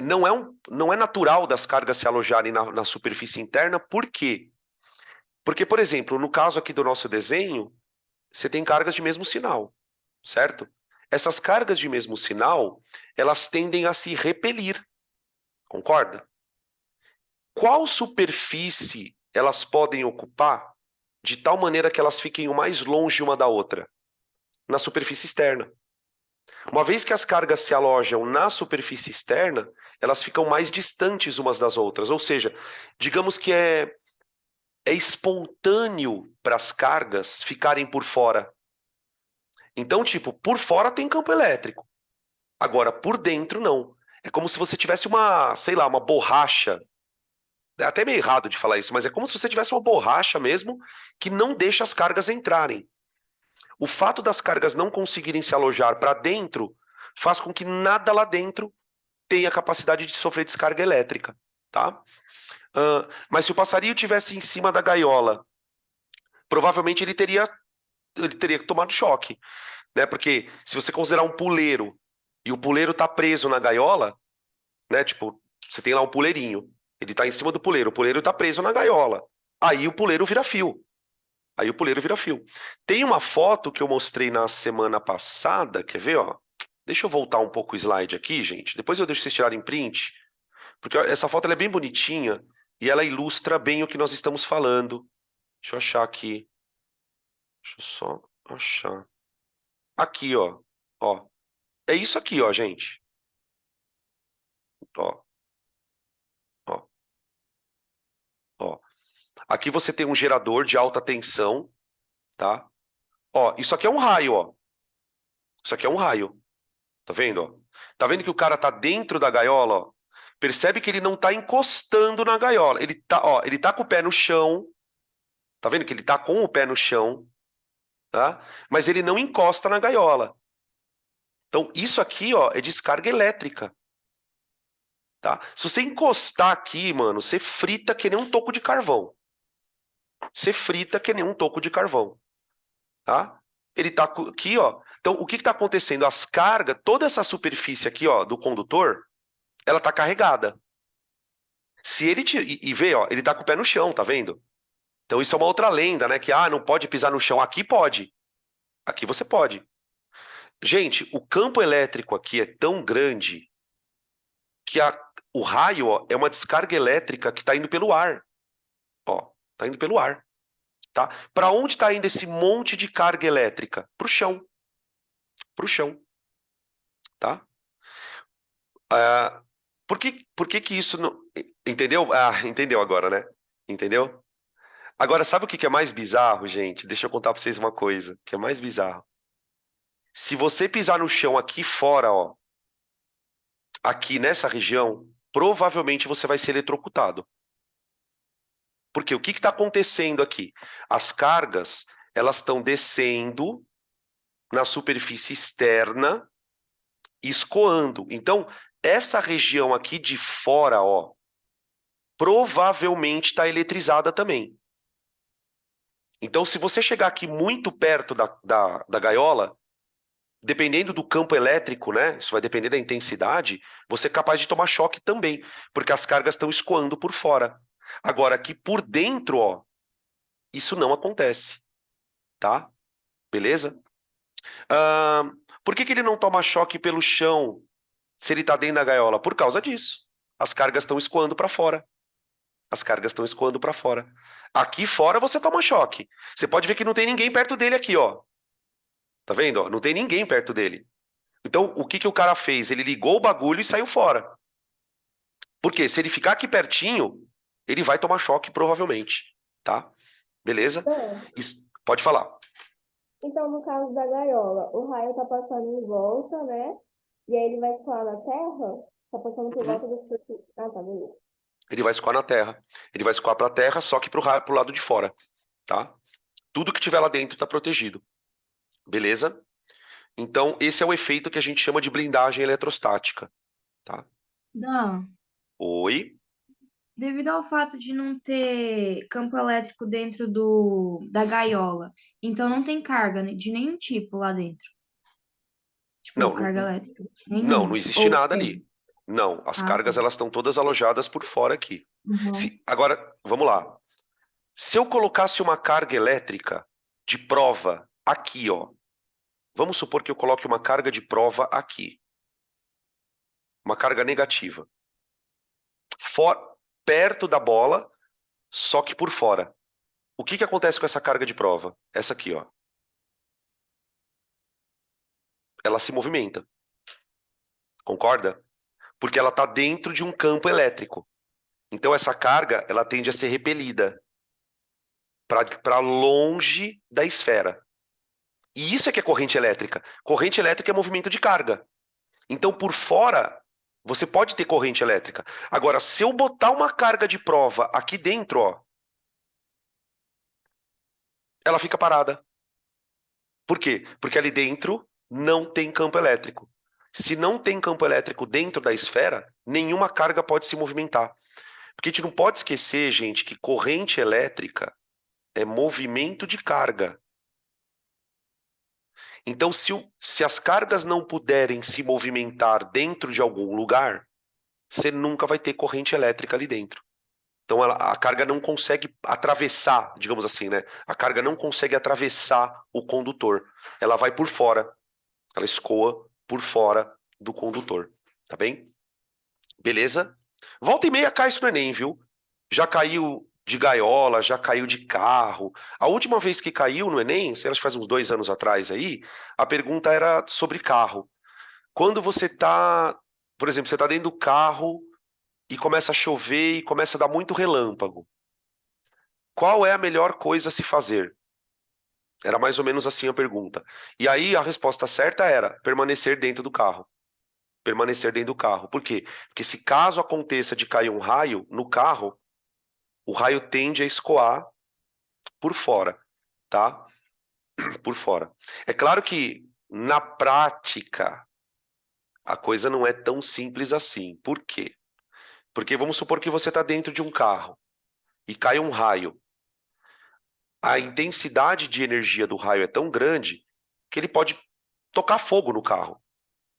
não é natural das cargas se alojarem na superfície interna. Por quê? Porque, por exemplo, no caso aqui do nosso desenho, você tem cargas de mesmo sinal, certo? Essas cargas de mesmo sinal, elas tendem a se repelir, concorda? Qual superfície elas podem ocupar de tal maneira que elas fiquem o mais longe uma da outra? Na superfície externa. Uma vez que as cargas se alojam na superfície externa, elas ficam mais distantes umas das outras. Ou seja, digamos que é espontâneo para as cargas ficarem por fora. Então, tipo, por fora tem campo elétrico. Agora, por dentro, não. É como se você tivesse uma, sei lá, uma borracha. É até meio errado de falar isso, mas é como se você tivesse uma borracha mesmo que não deixa as cargas entrarem. O fato das cargas não conseguirem se alojar para dentro faz com que nada lá dentro tenha capacidade de sofrer descarga elétrica, tá? Mas se o passarinho tivesse em cima da gaiola, provavelmente ele teria tomado choque, né? Porque se você considerar um puleiro e o puleiro está preso na gaiola, né? Tipo, você tem lá um puleirinho, ele está em cima do puleiro, o puleiro está preso na gaiola. Aí o puleiro vira fio. Aí o puleiro vira fio. Tem uma foto que eu mostrei na semana passada, quer ver, ó? Deixa eu voltar um pouco o slide aqui, gente. Depois eu deixo vocês tirarem print, porque ó, essa foto ela é bem bonitinha e ela ilustra bem o que nós estamos falando. Deixa eu achar aqui. Deixa eu só achar. Aqui, ó. Ó. É isso aqui, ó, gente. Ó, ó, ó. Aqui você tem um gerador de alta tensão, tá? Ó, isso aqui é um raio, ó. Isso aqui é um raio. Tá vendo, ó? Tá vendo que o cara tá dentro da gaiola, ó? Percebe que ele não tá encostando na gaiola. Ele tá, ó, ele tá com o pé no chão. Tá vendo que ele tá com o pé no chão, tá? Mas ele não encosta na gaiola. Então, isso aqui, ó, é descarga elétrica, tá? Se você encostar aqui, mano, você frita que nem um toco de carvão. Você frita que nem um toco de carvão, tá? Ele tá aqui, ó. Então, o que que tá acontecendo? As cargas, toda essa superfície aqui, ó, do condutor, ela tá carregada. Se ele e vê, ó, ele tá com o pé no chão, tá vendo? Então isso é uma outra lenda, né? Que não pode pisar no chão. Aqui pode. Aqui você pode. Gente, o campo elétrico aqui é tão grande que o raio, ó, é uma descarga elétrica que está indo pelo ar. Ó, tá indo pelo ar, tá? Para onde está indo esse monte de carga elétrica? Pro chão, tá? Ah, por que que isso não... Entendeu? Entendeu agora, né? Entendeu? Agora, sabe o que que é mais bizarro, gente? Deixa eu contar para vocês uma coisa que é mais bizarro. Se você pisar no chão aqui fora, ó, aqui nessa região, provavelmente você vai ser eletrocutado. Porque o que está acontecendo aqui? As cargas, elas estão descendo na superfície externa e escoando. Então, essa região aqui de fora, ó, provavelmente está eletrizada também. Então, se você chegar aqui muito perto da gaiola, dependendo do campo elétrico, né? Isso vai depender da intensidade, você é capaz de tomar choque também, porque as cargas estão escoando por fora. Agora, aqui por dentro, ó, isso não acontece, tá? Beleza? Ah, por que que ele não toma choque pelo chão se ele está dentro da gaiola? Por causa disso. As cargas estão escoando para fora. As cargas estão escoando para fora. Aqui fora você toma choque. Você pode ver que não tem ninguém perto dele aqui, ó. Tá vendo? Ó? Não tem ninguém perto dele. Então, o que que o cara fez? Ele ligou o bagulho e saiu fora. Porque se ele ficar aqui pertinho, ele vai tomar choque provavelmente, tá? Beleza? Então, Pode falar. então, no caso da gaiola, o raio tá passando em volta, né? E aí ele vai escoar na terra? Tá passando por Uhum. volta dos... Ah, tá, beleza. Ele vai escoar na terra. Ele vai escoar para a terra, só que pro lado de fora, tá? Tudo que tiver lá dentro está protegido. Beleza? Então, esse é o efeito que a gente chama de blindagem eletrostática, tá? Não. Oi? Devido ao fato de não ter campo elétrico dentro da gaiola, então não tem carga de nenhum tipo lá dentro. Tipo, Não, carga elétrica. não, não Nenhuma. existe Ou nada tem. ali. Não, as Ah, tá. cargas elas estão todas alojadas por fora aqui. Uhum. Agora, vamos lá. Se eu colocasse uma carga elétrica de prova aqui, ó. Vamos supor que eu coloque uma carga de prova aqui. Uma carga negativa. For, perto da bola, só que por fora. O que que acontece com essa carga de prova? Essa aqui, ó. Ela se movimenta. Concorda? Porque ela está dentro de um campo elétrico. Então essa carga, ela tende a ser repelida para longe da esfera. E isso é que é corrente elétrica. Corrente elétrica é movimento de carga. Então, por fora, você pode ter corrente elétrica. Agora, se eu botar uma carga de prova aqui dentro, ó, ela fica parada. Por quê? Porque ali dentro não tem campo elétrico. Se não tem campo elétrico dentro da esfera, nenhuma carga pode se movimentar. Porque a gente não pode esquecer, gente, que corrente elétrica é movimento de carga. Então, se as cargas não puderem se movimentar dentro de algum lugar, você nunca vai ter corrente elétrica ali dentro. Então a carga não consegue atravessar, digamos assim, né? A carga não consegue atravessar o condutor. Ela vai por fora. Ela escoa por fora do condutor. Tá bem? Beleza? Volta e meia cai isso no Enem, viu? Já caiu de gaiola, já caiu de carro. A última vez que caiu no Enem, sei lá, acho que faz uns 2 anos atrás aí, a pergunta era sobre carro. Quando você tá, por exemplo, você tá dentro do carro e começa a chover e começa a dar muito relâmpago. Qual é a melhor coisa a se fazer? Era mais ou menos assim a pergunta. E aí a resposta certa era permanecer dentro do carro. Permanecer dentro do carro. Por quê? Porque se caso aconteça de cair um raio no carro, o raio tende a escoar por fora, tá? Por fora. É claro que na prática a coisa não é tão simples assim. Por quê? Porque vamos supor que você está dentro de um carro e cai um raio. A intensidade de energia do raio é tão grande que ele pode tocar fogo no carro.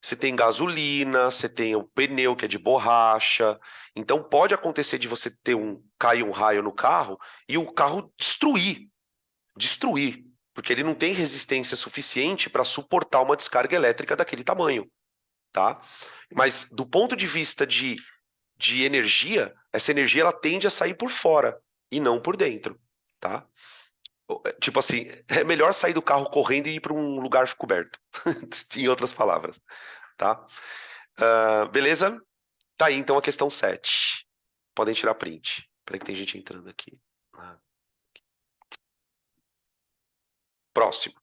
Você tem gasolina, você tem o pneu que é de borracha. Então pode acontecer de você ter cair um raio no carro e o carro destruir, porque ele não tem resistência suficiente para suportar uma descarga elétrica daquele tamanho, tá? Mas do ponto de vista de energia, essa energia ela tende a sair por fora e não por dentro, tá? Tipo assim, é melhor sair do carro correndo e ir para um lugar coberto, em outras palavras, tá? Beleza? Tá aí então a questão 7. Podem tirar print. Peraí que tem gente entrando aqui. Ah, próximo.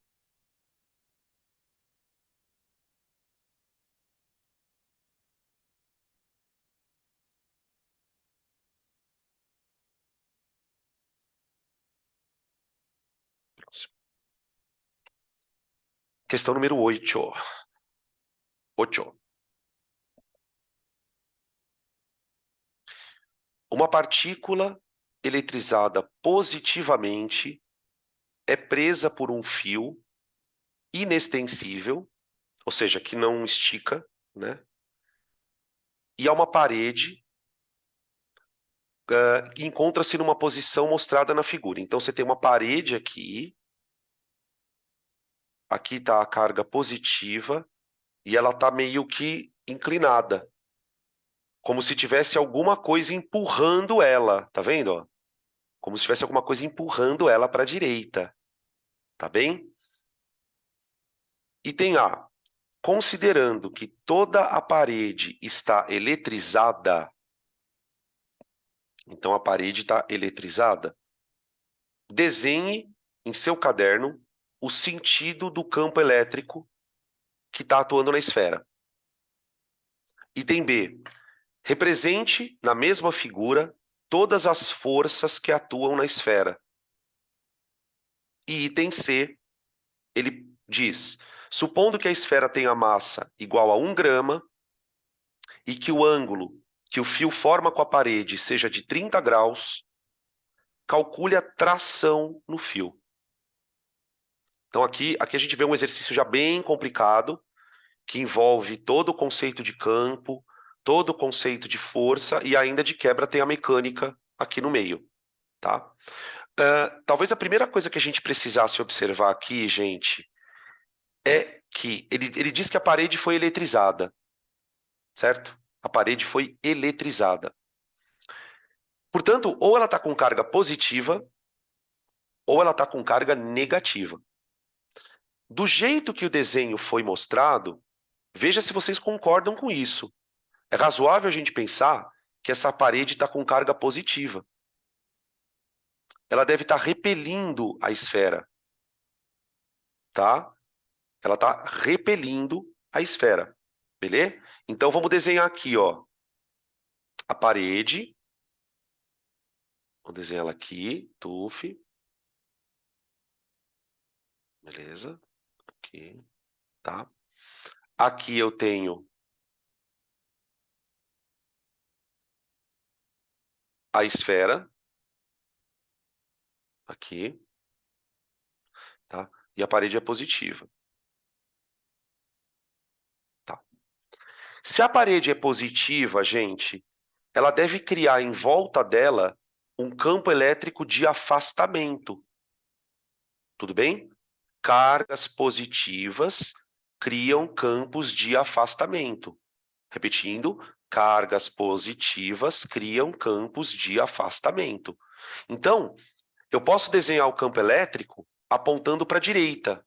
Próximo. Questão número 8. 8. uma partícula eletrizada positivamente é presa por um fio inextensível, ou seja, que não estica, né? E há uma parede que encontra-se numa posição mostrada na figura. Então, você tem uma parede aqui está a carga positiva, e ela está meio que inclinada, como se tivesse alguma coisa empurrando ela, tá vendo? Ó? Como se tivesse alguma coisa empurrando ela para a direita, tá bem? Item A. Considerando que toda a parede está eletrizada, então a parede está eletrizada, desenhe em seu caderno o sentido do campo elétrico que está atuando na esfera. Item B. Represente na mesma figura todas as forças que atuam na esfera. E item C, ele diz: supondo que a esfera tenha massa igual a 1 grama e que o ângulo que o fio forma com a parede seja de 30 graus, calcule a tração no fio. Então aqui a gente vê um exercício já bem complicado, que envolve todo o conceito de campo, todo o conceito de força e ainda de quebra tem a mecânica aqui no meio, tá? Talvez a primeira coisa que a gente precisasse observar aqui, gente, é que ele diz que a parede foi eletrizada, certo? A parede foi eletrizada. Portanto, ou ela está com carga positiva, ou ela está com carga negativa. Do jeito que o desenho foi mostrado, veja se vocês concordam com isso. É razoável a gente pensar que essa parede está com carga positiva. Ela deve estar repelindo a esfera, tá? Ela está repelindo a esfera, beleza? Então vamos desenhar aqui, ó, a parede. Vou desenhar ela aqui, tuf. Beleza? Aqui, tá? Aqui eu tenho a esfera, aqui, tá? E a parede é positiva, tá? Se a parede é positiva, gente, ela deve criar em volta dela um campo elétrico de afastamento. Tudo bem? Cargas positivas criam campos de afastamento. Repetindo, cargas positivas criam campos de afastamento. Então, eu posso desenhar o campo elétrico apontando para a direita.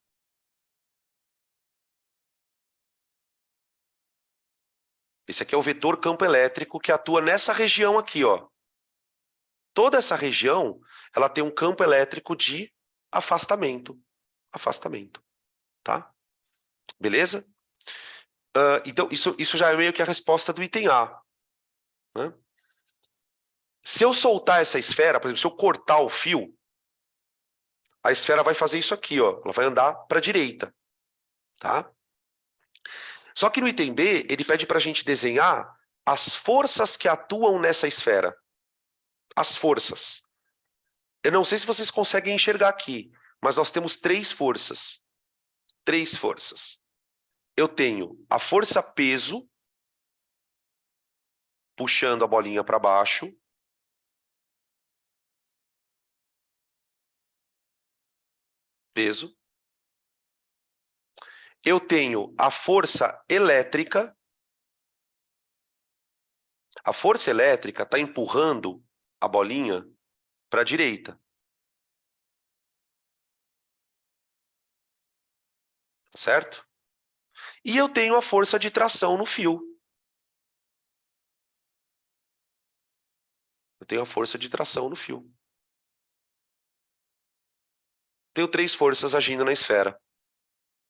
Esse aqui é o vetor campo elétrico que atua nessa região aqui, ó. Toda essa região, ela tem um campo elétrico de afastamento. Afastamento, tá? Beleza? Então, isso já é meio que a resposta do item A. Né? Se eu soltar essa esfera, por exemplo, se eu cortar o fio, a esfera vai fazer isso aqui, ó. Ela vai andar para a direita, tá? Só que no item B, ele pede para a gente desenhar as forças que atuam nessa esfera. As forças. Eu não sei se vocês conseguem enxergar aqui, mas nós temos 3 forças. 3 forças. Eu tenho a força peso, puxando a bolinha para baixo. Peso. Eu tenho a força elétrica. A força elétrica está empurrando a bolinha para a direita. Certo? E eu tenho a força de tração no fio. Eu tenho a força de tração no fio. Tenho 3 forças agindo na esfera: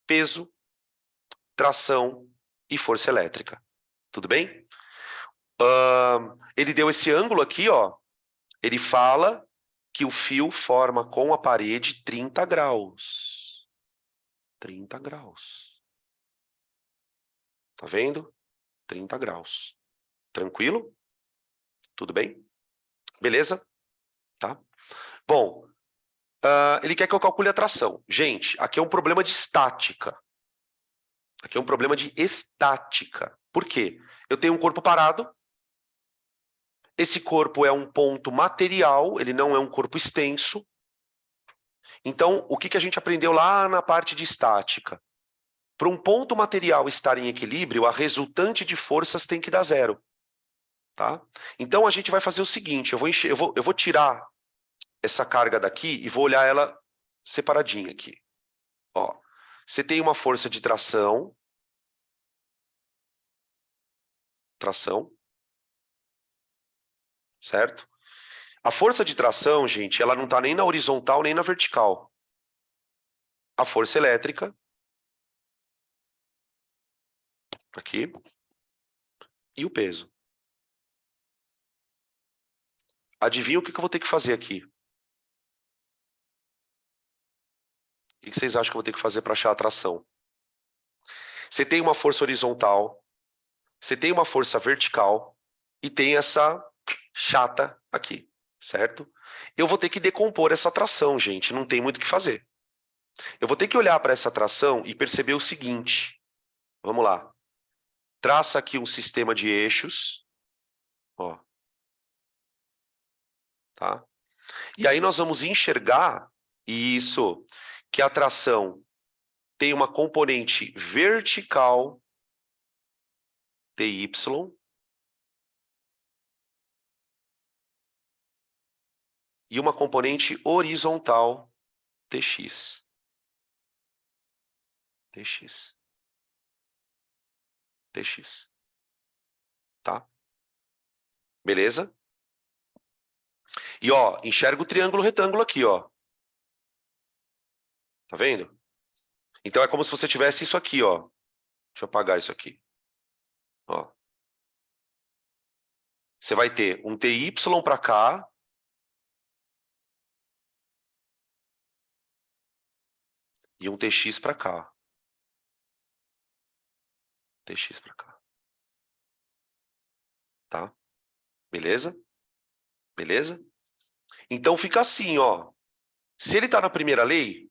peso, tração e força elétrica. Tudo bem? Ele deu esse ângulo aqui, ó. Ele fala que o fio forma com a parede 30 graus. 30 graus. Tá vendo? 30 graus. Tranquilo? Tudo bem? Beleza? Tá? Bom, ele quer que eu calcule a tração. Gente, aqui é um problema de estática. Aqui é um problema de estática. Por quê? Eu tenho um corpo parado. Esse corpo é um ponto material, ele não é um corpo extenso. Então, o que a gente aprendeu lá na parte de estática? Para um ponto material estar em equilíbrio, a resultante de forças tem que dar zero. Tá? Então, a gente vai fazer o seguinte, eu vou tirar essa carga daqui e vou olhar ela separadinha aqui. Ó, você tem uma força de tração, certo? A força de tração, gente, ela não está nem na horizontal nem na vertical. A força elétrica, aqui, e o peso. Adivinha o que eu vou ter que fazer aqui? O que vocês acham que eu vou ter que fazer para achar a tração? Você tem uma força horizontal, você tem uma força vertical e tem essa chata aqui, certo? Eu vou ter que decompor essa tração, gente, não tem muito o que fazer. Eu vou ter que olhar para essa tração e perceber o seguinte. Vamos lá. Traça aqui um sistema de eixos, ó, tá? E aí nós vamos enxergar isso, que a tração tem uma componente vertical, TY, e uma componente horizontal, TX. TX. TX. Tá? Beleza? E ó, enxerga o triângulo retângulo aqui, ó. Tá vendo? Então é como se você tivesse isso aqui, ó. Deixa eu apagar isso aqui. Ó. Você vai ter um TY para cá e um TX para cá. TX para cá. Tá? Beleza? Beleza? Então fica assim, ó. Se ele está na primeira lei...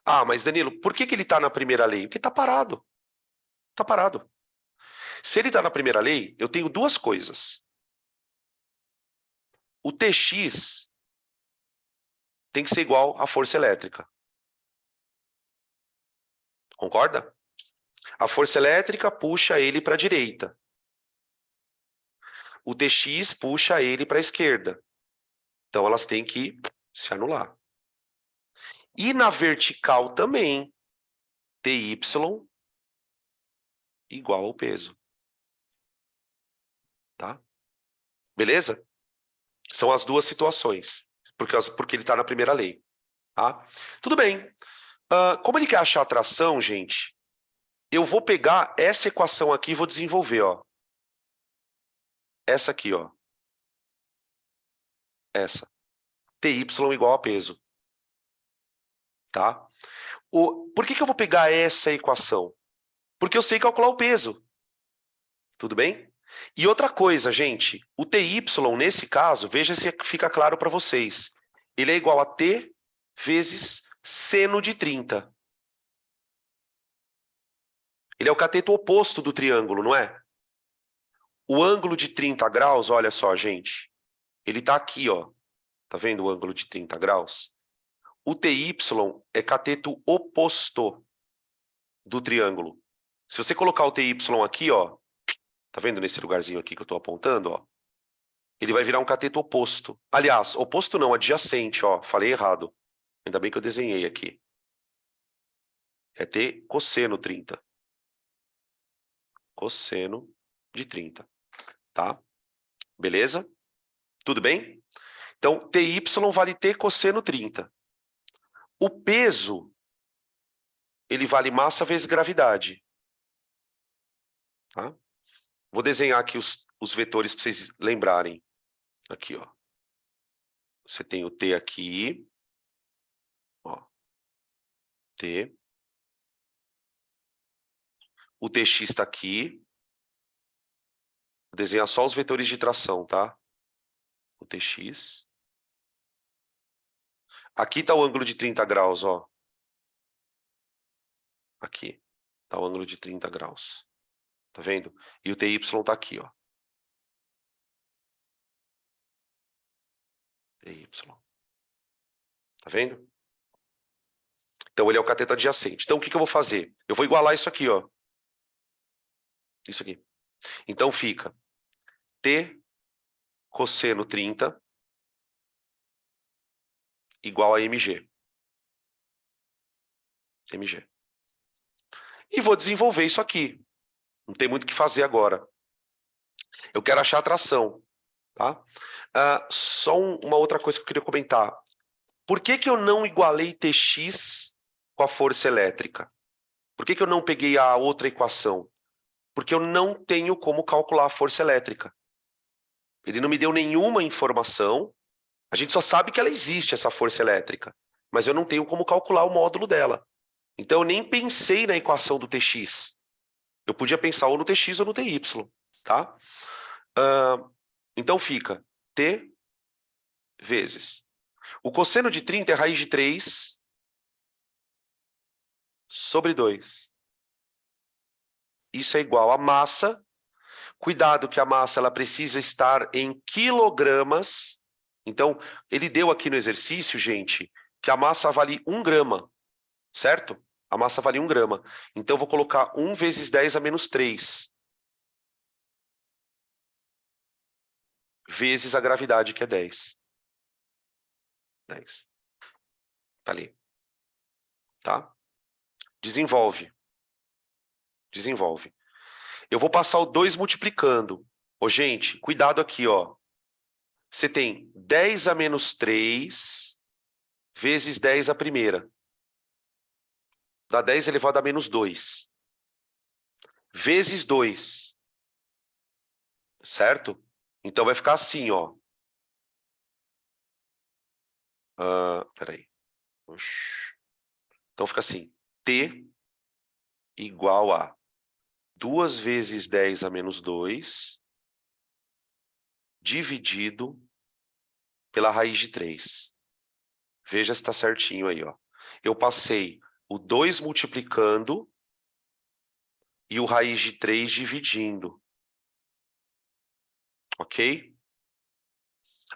Ah, mas Danilo, por que ele está na primeira lei? Porque está parado. Está parado. Se ele está na primeira lei, eu tenho duas coisas. O TX tem que ser igual à força elétrica. Concorda? A força elétrica puxa ele para a direita. O TX puxa ele para a esquerda. Então elas têm que se anular. E na vertical também, TY igual ao peso. Tá? Beleza? São as duas situações. Porque ele está na primeira lei. Tá? Tudo bem. Como ele quer achar a tração, gente, eu vou pegar essa equação aqui e vou desenvolver. Ó. Essa aqui, ó. Essa. TY igual a peso. Tá? Por que eu vou pegar essa equação? Porque eu sei calcular o peso. Tudo bem? E outra coisa, gente, o TY, nesse caso, veja se fica claro para vocês. Ele é igual a T vezes seno de 30. Ele é o cateto oposto do triângulo, não é? O ângulo de 30 graus, olha só, gente. Ele está aqui, ó. Tá vendo o ângulo de 30 graus? O TY é cateto oposto do triângulo. Se você colocar o TY aqui, ó, tá vendo nesse lugarzinho aqui que eu estou apontando, ó? Ele vai virar um cateto oposto. Aliás, oposto não, adjacente, ó. Falei errado. Ainda bem que eu desenhei aqui. É T cosseno 30. Cosseno de 30. Tá? Beleza? Tudo bem? Então, TY vale T cosseno 30. O peso, ele vale massa vezes gravidade. Tá? Vou desenhar aqui os vetores para vocês lembrarem. Aqui, ó. Você tem o T aqui. Ó. T. O TX está aqui. desenhar só os vetores de tração, tá? O TX. Aqui está o ângulo de 30 graus, ó. Aqui. Está o ângulo de 30 graus. Tá vendo? E o TY está aqui, ó. TY. Tá vendo? Então, ele é o cateto adjacente. Então, o que eu vou fazer? Eu vou igualar isso aqui, ó. Isso aqui. Então, fica T cosseno 30 igual a MG. MG. E vou desenvolver isso aqui. Não tem muito o que fazer agora. Eu quero achar a tração, tá? Só uma outra coisa que eu queria comentar. Por que eu não igualei Tx com a força elétrica? Por que eu não peguei a outra equação? Porque eu não tenho como calcular a força elétrica. Ele não me deu nenhuma informação. A gente só sabe que ela existe, essa força elétrica. Mas eu não tenho como calcular o módulo dela. Então eu nem pensei na equação do Tx. Eu podia pensar ou no Tx ou no Ty, tá? Então fica T vezes. O cosseno de 30 é raiz de 3 sobre 2. Isso é igual a massa. Cuidado que a massa ela precisa estar em quilogramas. Então, ele deu aqui no exercício, gente, que a massa vale 1 grama, certo? A massa vale 1 grama. Então, eu vou colocar 1 vezes 10 a menos 3. Vezes a gravidade, que é 10. 10. Tá ali. Tá? Desenvolve. Desenvolve. Eu vou passar o 2 multiplicando. Ô, gente, cuidado aqui, ó. Você tem 10 a menos 3 vezes 10 a primeira. Dá 10 elevado a menos 2. Vezes 2. Certo? Então vai ficar assim, ó. Peraí. Então fica assim. T igual a 2 vezes 10 a menos 2 dividido pela raiz de 3. Veja se está certinho aí, ó. Eu passei o 2 multiplicando e o raiz de 3 dividindo. Ok?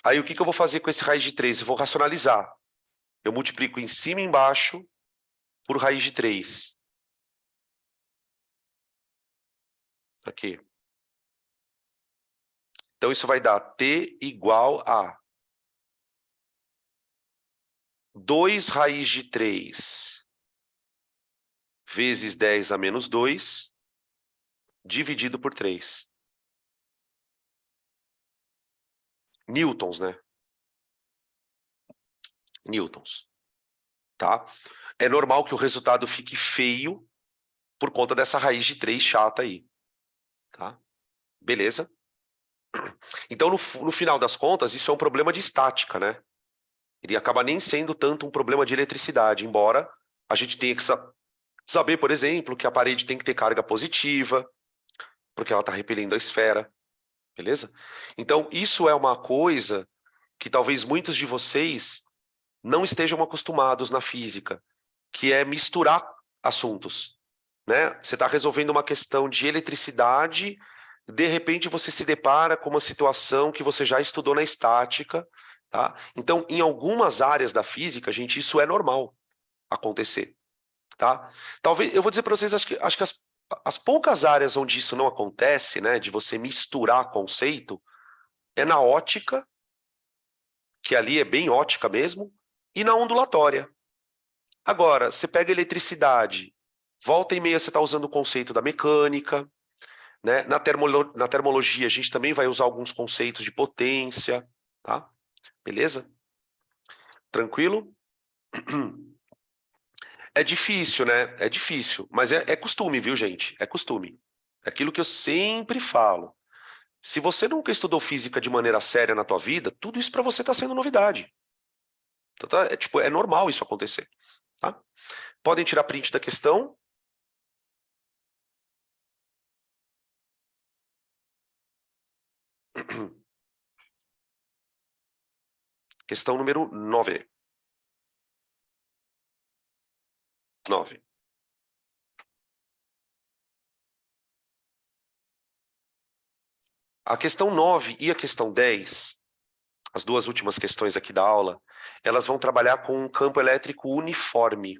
Aí o que eu vou fazer com esse raiz de 3? Eu vou racionalizar. Eu multiplico em cima e embaixo por raiz de 3. Aqui. Então isso vai dar T igual a 2 raiz de 3 vezes 10 a menos 2 dividido por 3. Newtons, né? Newtons. Tá? É normal que o resultado fique feio por conta dessa raiz de 3 chata aí. Tá? Beleza? Então, no final das contas, isso é um problema de estática, né? Ele acaba nem sendo tanto um problema de eletricidade, embora a gente tenha que saber, por exemplo, que a parede tem que ter carga positiva, porque ela está repelindo a esfera. Beleza? Então, isso é uma coisa que talvez muitos de vocês não estejam acostumados na física, que é misturar assuntos. Né? Você está resolvendo uma questão de eletricidade, de repente você se depara com uma situação que você já estudou na estática. Tá? Então, em algumas áreas da física, gente, isso é normal acontecer. Tá? Talvez, eu vou dizer para vocês, acho que as poucas áreas onde isso não acontece, né, de você misturar conceito, é na ótica, que ali é bem ótica mesmo, e na ondulatória. Agora, você pega eletricidade, volta e meia você está usando o conceito da mecânica, né? Na termologia a gente também vai usar alguns conceitos de potência, tá? Beleza? Tranquilo? É difícil, né? É difícil, mas é costume, viu, gente? É costume. É aquilo que eu sempre falo. Se você nunca estudou física de maneira séria na tua vida, tudo isso para você está sendo novidade. Então, é normal isso acontecer. Tá? Podem tirar print da questão. Questão número 9. 9. A questão 9 e a questão 10, as duas últimas questões aqui da aula, elas vão trabalhar com um campo elétrico uniforme.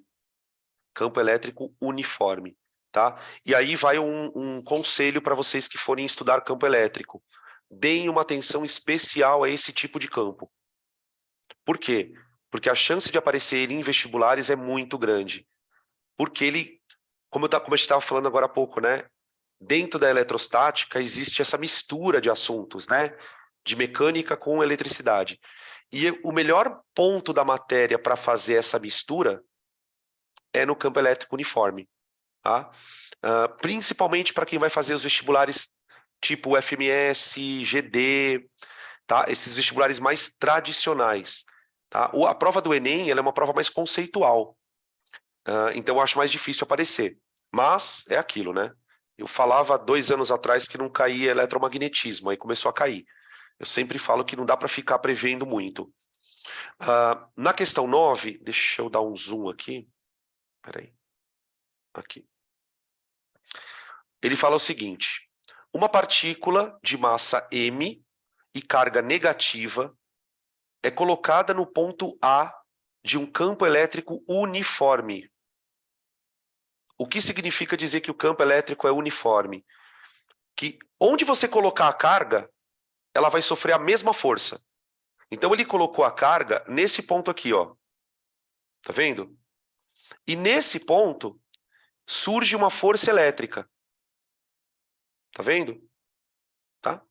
Campo elétrico uniforme, tá? E aí vai um conselho para vocês que forem estudar campo elétrico. Deem uma atenção especial a esse tipo de campo. Por quê? Porque a chance de aparecer ele em vestibulares é muito grande. Porque ele, como a gente estava falando agora há pouco, né? Dentro da eletrostática existe essa mistura de assuntos, né? De mecânica com eletricidade. E o melhor ponto da matéria para fazer essa mistura é no campo elétrico uniforme, tá? Principalmente para quem vai fazer os vestibulares tipo FMS, GD, tá? Esses vestibulares mais tradicionais, tá? A prova do Enem, ela é uma prova mais conceitual, então eu acho mais difícil aparecer. Mas é aquilo, né? Eu falava 2 anos atrás que não caía eletromagnetismo, aí começou a cair. Eu sempre falo que não dá para ficar prevendo muito. Na questão 9, deixa eu dar um zoom aqui. Peraí. Aqui. Ele fala o seguinte: uma partícula de massa m e carga negativa é colocada no ponto A de um campo elétrico uniforme. O que significa dizer que o campo elétrico é uniforme? Que onde você colocar a carga, ela vai sofrer a mesma força. Então ele colocou a carga nesse ponto aqui, ó. Tá vendo? E nesse ponto surge uma força elétrica. Tá vendo? Tá?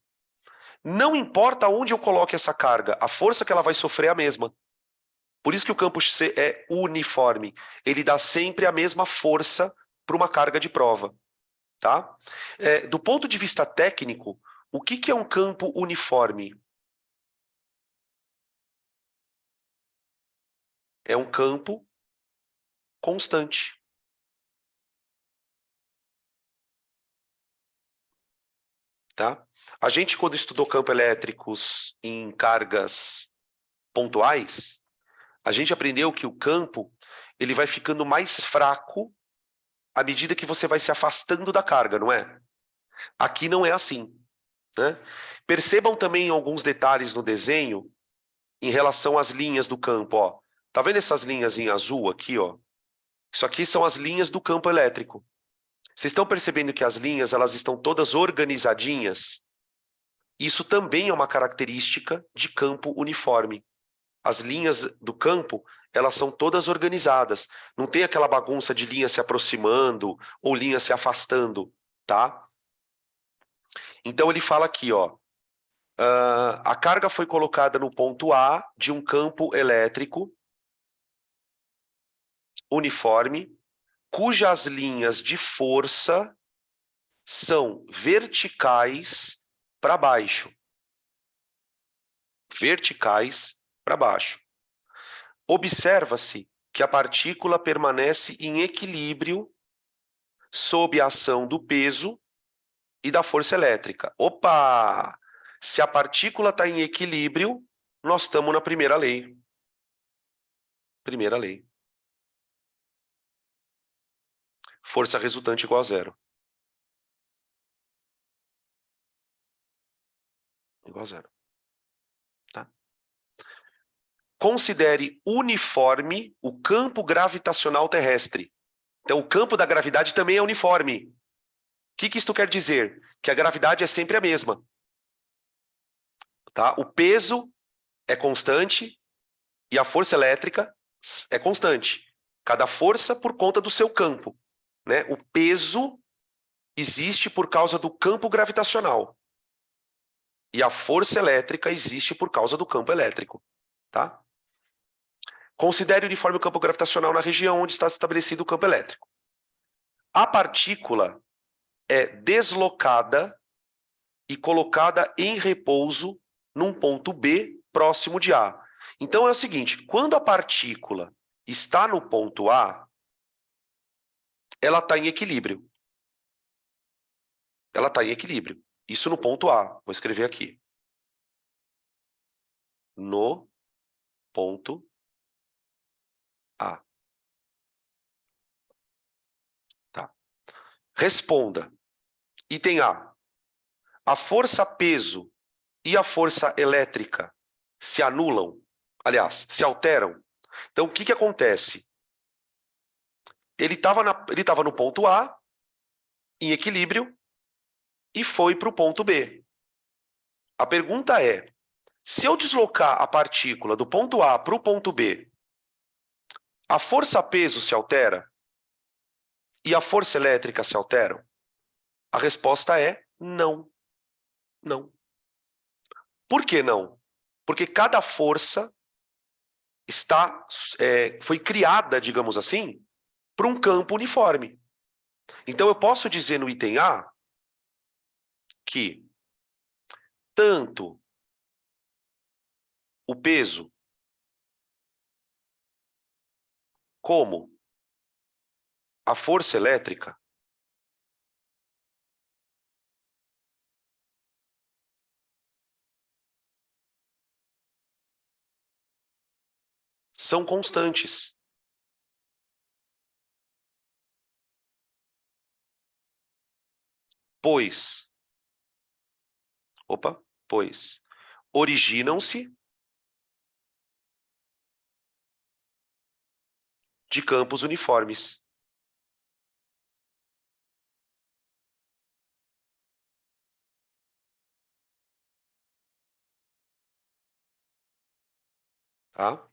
Não importa onde eu coloque essa carga, a força que ela vai sofrer é a mesma. Por isso que o campo C é uniforme. Ele dá sempre a mesma força para uma carga de prova. Tá? Do ponto de vista técnico, o que é um campo uniforme? É um campo constante. Tá? A gente, quando estudou campos elétricos em cargas pontuais, a gente aprendeu que o campo ele vai ficando mais fraco à medida que você vai se afastando da carga, não é? Aqui não é assim, né? Percebam também alguns detalhes no desenho em relação às linhas do campo, ó. Tá vendo essas linhas em azul aqui, ó? Isso aqui são as linhas do campo elétrico. Vocês estão percebendo que as linhas elas estão todas organizadinhas? Isso também é uma característica de campo uniforme. As linhas do campo, elas são todas organizadas. Não tem aquela bagunça de linha se aproximando ou linha se afastando, tá? Então ele fala aqui, ó, a carga foi colocada no ponto A de um campo elétrico uniforme, cujas linhas de força são verticais para baixo. Verticais para baixo. Observa-se que a partícula permanece em equilíbrio sob a ação do peso e da força elétrica. Opa! Se a partícula está em equilíbrio, nós estamos na primeira lei. Primeira lei. Força resultante igual a zero. Igual a zero. Tá? Considere uniforme o campo gravitacional terrestre. Então, o campo da gravidade também é uniforme. O que isto quer dizer? Que a gravidade é sempre a mesma. Tá? O peso é constante e a força elétrica é constante. Cada força por conta do seu campo, né? O peso existe por causa do campo gravitacional. E a força elétrica existe por causa do campo elétrico, tá? Considere uniforme o campo gravitacional na região onde está estabelecido o campo elétrico. A partícula é deslocada e colocada em repouso num ponto B próximo de A. Então é o seguinte, quando a partícula está no ponto A, ela está em equilíbrio. Ela está em equilíbrio. Isso no ponto A. Vou escrever aqui. no ponto A. Tá. Responda. Item A. A força peso e a força elétrica se anulam? Aliás, se alteram? Então, o que que acontece? Ele estava no ponto A, em equilíbrio, e foi para o ponto B. A pergunta é, se eu deslocar a partícula do ponto A para o ponto B, a força-peso se altera? E a força elétrica se alteram? A resposta é não. Não. Por que não? Porque cada força foi criada, digamos assim, para um campo uniforme. Então, eu posso dizer no item A que tanto o peso como a força elétrica são constantes. Pois originam-se de campos uniformes. Tá?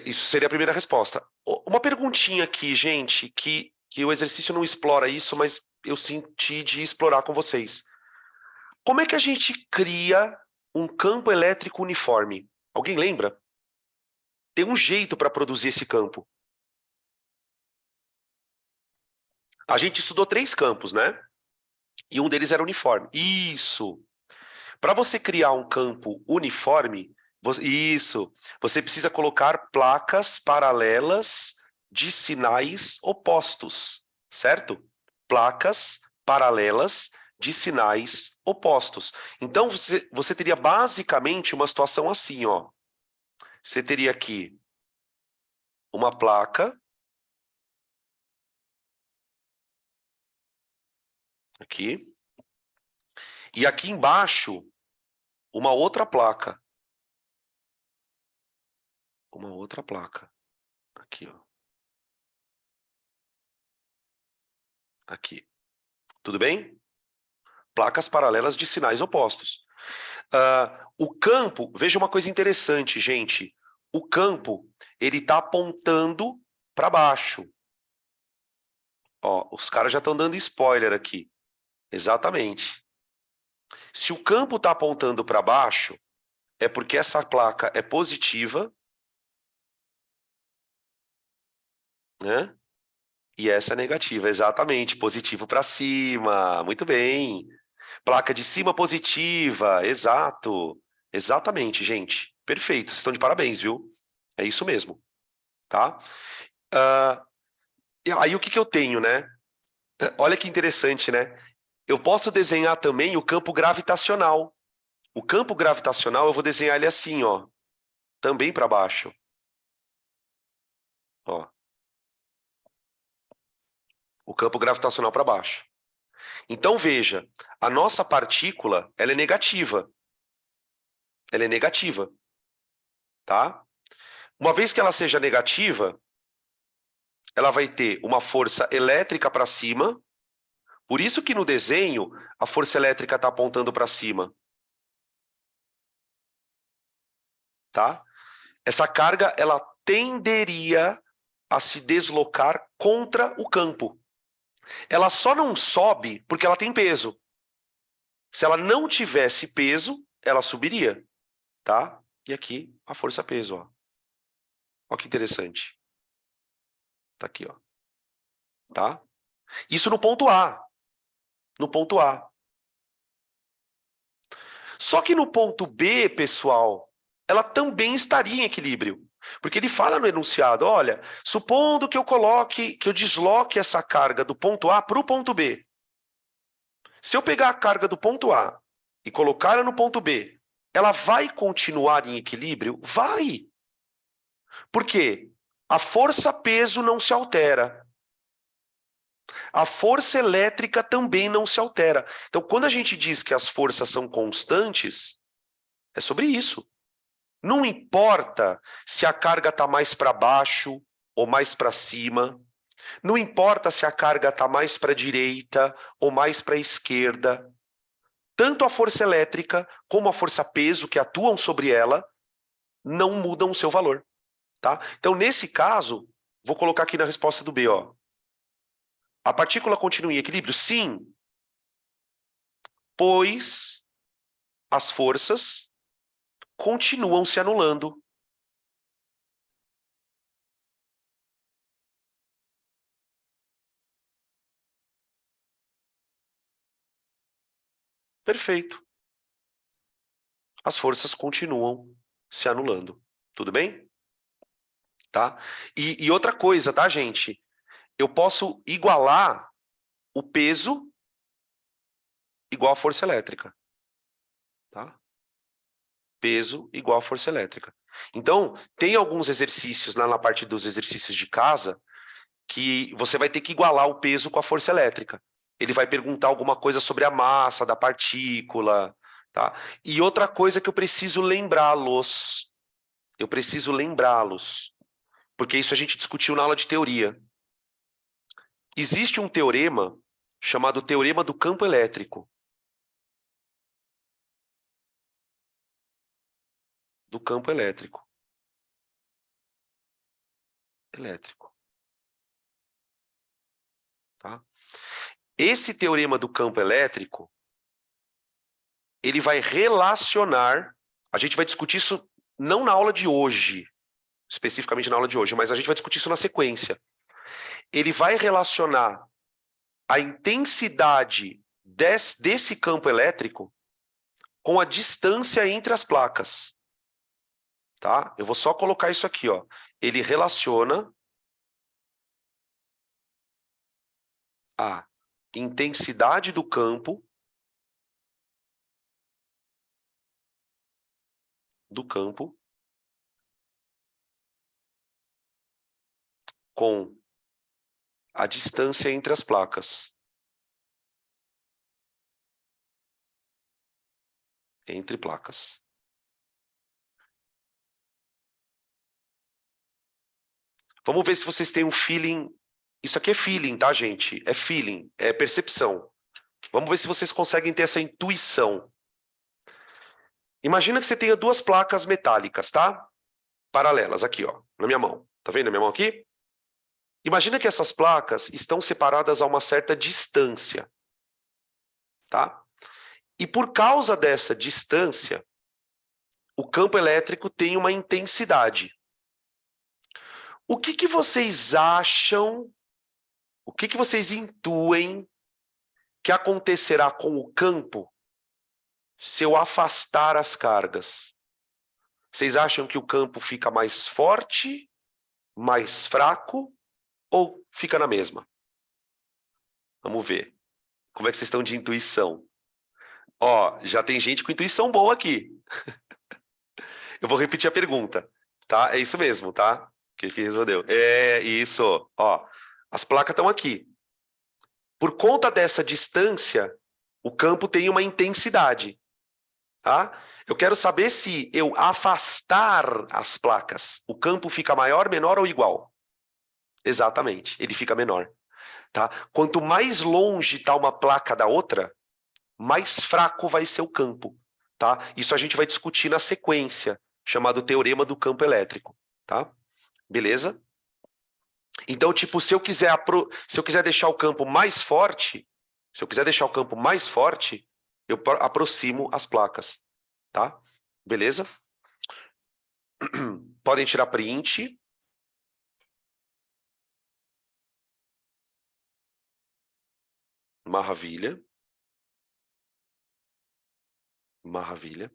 Isso seria a primeira resposta. Uma perguntinha aqui, gente, que o exercício não explora isso, mas eu senti de explorar com vocês. Como é que a gente cria um campo elétrico uniforme? Alguém lembra? Tem um jeito para produzir esse campo. A gente estudou 3 campos, né? E um deles era uniforme. Isso. Para você criar um campo uniforme, você precisa colocar placas paralelas de sinais opostos, certo? Placas paralelas de sinais opostos. Então, você teria basicamente uma situação assim, ó. Você teria aqui uma placa, aqui, e aqui embaixo, uma outra placa. Uma outra placa. Aqui, ó. Aqui. Tudo bem? Placas paralelas de sinais opostos. O campo, veja uma coisa interessante, gente. O campo, ele está apontando para baixo. Ó, os caras já estão dando spoiler aqui. Exatamente. Se o campo está apontando para baixo, é porque essa placa é positiva, né? E essa é negativa, exatamente. Positivo para cima. Muito bem. Placa de cima positiva, exato. Exatamente, gente. Perfeito. Vocês estão de parabéns, viu? É isso mesmo, tá? Aí o que eu tenho, né? Olha que interessante, né? Eu posso desenhar também o campo gravitacional. O campo gravitacional eu vou desenhar ele assim, ó. Também para baixo. Ó. O campo gravitacional para baixo. Então veja, a nossa partícula, ela é negativa. Ela é negativa, tá? Uma vez que ela seja negativa, ela vai ter uma força elétrica para cima. Por isso que no desenho a força elétrica está apontando para cima, tá? Essa carga ela tenderia a se deslocar contra o campo. Ela só não sobe porque ela tem peso. Se ela não tivesse peso, ela subiria, tá? E aqui a força-peso, ó. Olha que interessante. Tá aqui, ó. Tá? Isso no ponto A. No ponto A. Só que no ponto B, pessoal, ela também estaria em equilíbrio. Porque ele fala no enunciado, olha, supondo que eu desloque essa carga do ponto A para o ponto B. Se eu pegar a carga do ponto A e colocar ela no ponto B, ela vai continuar em equilíbrio? Vai. Por quê? A força-peso não se altera. A força elétrica também não se altera. Então, quando a gente diz que as forças são constantes, é sobre isso. Não importa se a carga está mais para baixo ou mais para cima. Não importa se a carga está mais para a direita ou mais para a esquerda. Tanto a força elétrica como a força-peso que atuam sobre ela não mudam o seu valor. Tá? Então, nesse caso, vou colocar aqui na resposta do B. Ó. A partícula continua em equilíbrio? Sim, pois as forças continuam se anulando. Perfeito. As forças continuam se anulando. Tudo bem? Tá? E outra coisa, tá, gente? Eu posso igualar o peso igual à força elétrica. Tá? Peso igual à força elétrica. Então, tem alguns exercícios lá na parte dos exercícios de casa que você vai ter que igualar o peso com a força elétrica. Ele vai perguntar alguma coisa sobre a massa da partícula, tá? E outra coisa que eu preciso lembrá-los. Eu preciso lembrá-los, porque isso a gente discutiu na aula de teoria. Existe um teorema chamado teorema do campo elétrico. Do campo elétrico. Elétrico. Tá? Esse teorema do campo elétrico, ele vai relacionar, a gente vai discutir isso não na aula de hoje, especificamente na aula de hoje, mas a gente vai discutir isso na sequência. Ele vai relacionar a intensidade desse campo elétrico com a distância entre as placas. Tá? Eu vou só colocar isso aqui. Ó. Ele relaciona a intensidade do campo com a distância entre as placas. Entre placas. Vamos ver se vocês têm um feeling. Isso aqui é feeling, tá, gente? É feeling, é percepção. Vamos ver se vocês conseguem ter essa intuição. Imagina que você tenha duas placas metálicas, tá? Paralelas, aqui, ó, na minha mão. Tá vendo a minha mão aqui? Imagina que essas placas estão separadas a uma certa distância, tá? E por causa dessa distância, o campo elétrico tem uma intensidade. O que vocês acham, o que vocês intuem que acontecerá com o campo se eu afastar as cargas? Vocês acham que o campo fica mais forte, mais fraco ou fica na mesma? Vamos ver. Como é que vocês estão de intuição? Ó, já tem gente com intuição boa aqui. Eu vou repetir a pergunta, tá? É isso mesmo, tá? Que respondeu. É isso. Ó, as placas estão aqui. Por conta dessa distância, o campo tem uma intensidade, tá? Eu quero saber se eu afastar as placas, o campo fica maior, menor ou igual? Exatamente, ele fica menor, tá? Quanto mais longe está uma placa da outra, mais fraco vai ser o campo, tá? Isso a gente vai discutir na sequência, chamado teorema do campo elétrico, tá? Beleza? Então, tipo, se eu quiser deixar o campo mais forte, se eu quiser deixar o campo mais forte, eu aproximo as placas, tá? Beleza? Podem tirar print. Maravilha. Maravilha.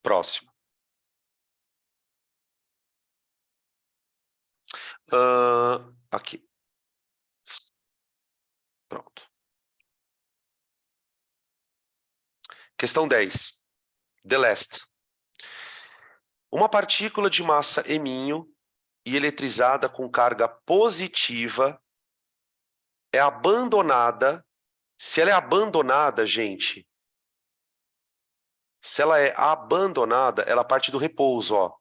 Próximo. Aqui. Pronto. Questão 10. The last. Uma partícula de massa eminho e eletrizada com carga positiva é abandonada. Se ela é abandonada, gente, se ela é abandonada, ela parte do repouso, ó.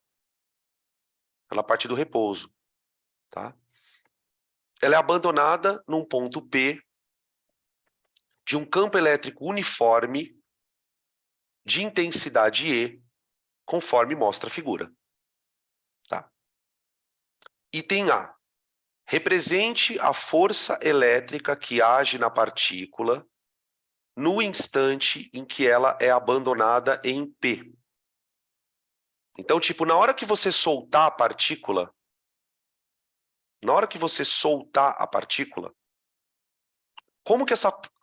Ela parte do repouso, tá? Ela é abandonada num ponto P de um campo elétrico uniforme de intensidade E, conforme mostra a figura, tá? Item A. Represente a força elétrica que age na partícula no instante em que ela é abandonada em P. Então, tipo, na hora que você soltar a partícula,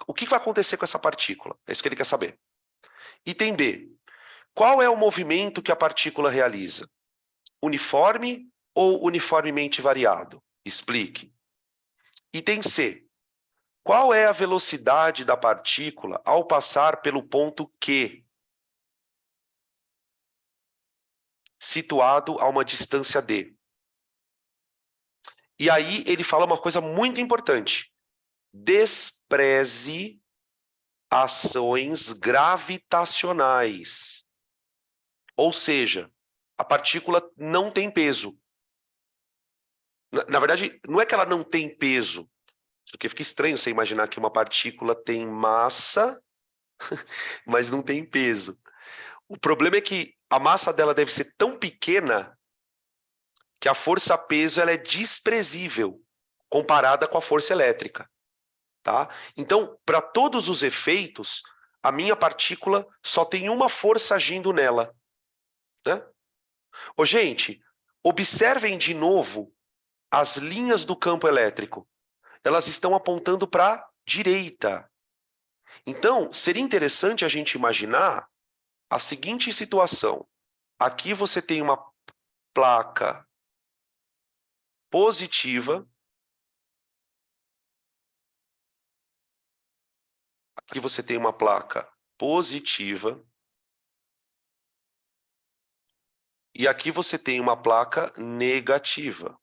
o que vai acontecer com essa partícula? É isso que ele quer saber. Item B. Qual é o movimento que a partícula realiza? Uniforme ou uniformemente variado? Explique. Item C. Qual é a velocidade da partícula ao passar pelo ponto Q, situado a uma distância D? E aí ele fala uma coisa muito importante. Despreze ações gravitacionais. Ou seja, a partícula não tem peso. Na verdade, não é que ela não tem peso, porque fica estranho você imaginar que uma partícula tem massa, mas não tem peso. O problema é que a massa dela deve ser tão pequena que a força-peso ela é desprezível comparada com a força elétrica, tá? Então, para todos os efeitos, a minha partícula só tem uma força agindo nela, né? Ô, gente, observem de novo as linhas do campo elétrico. Elas estão apontando para a direita. Então, seria interessante a gente imaginar a seguinte situação. Aqui você tem uma placa positiva. Aqui você tem uma placa positiva. E aqui você tem uma placa negativa.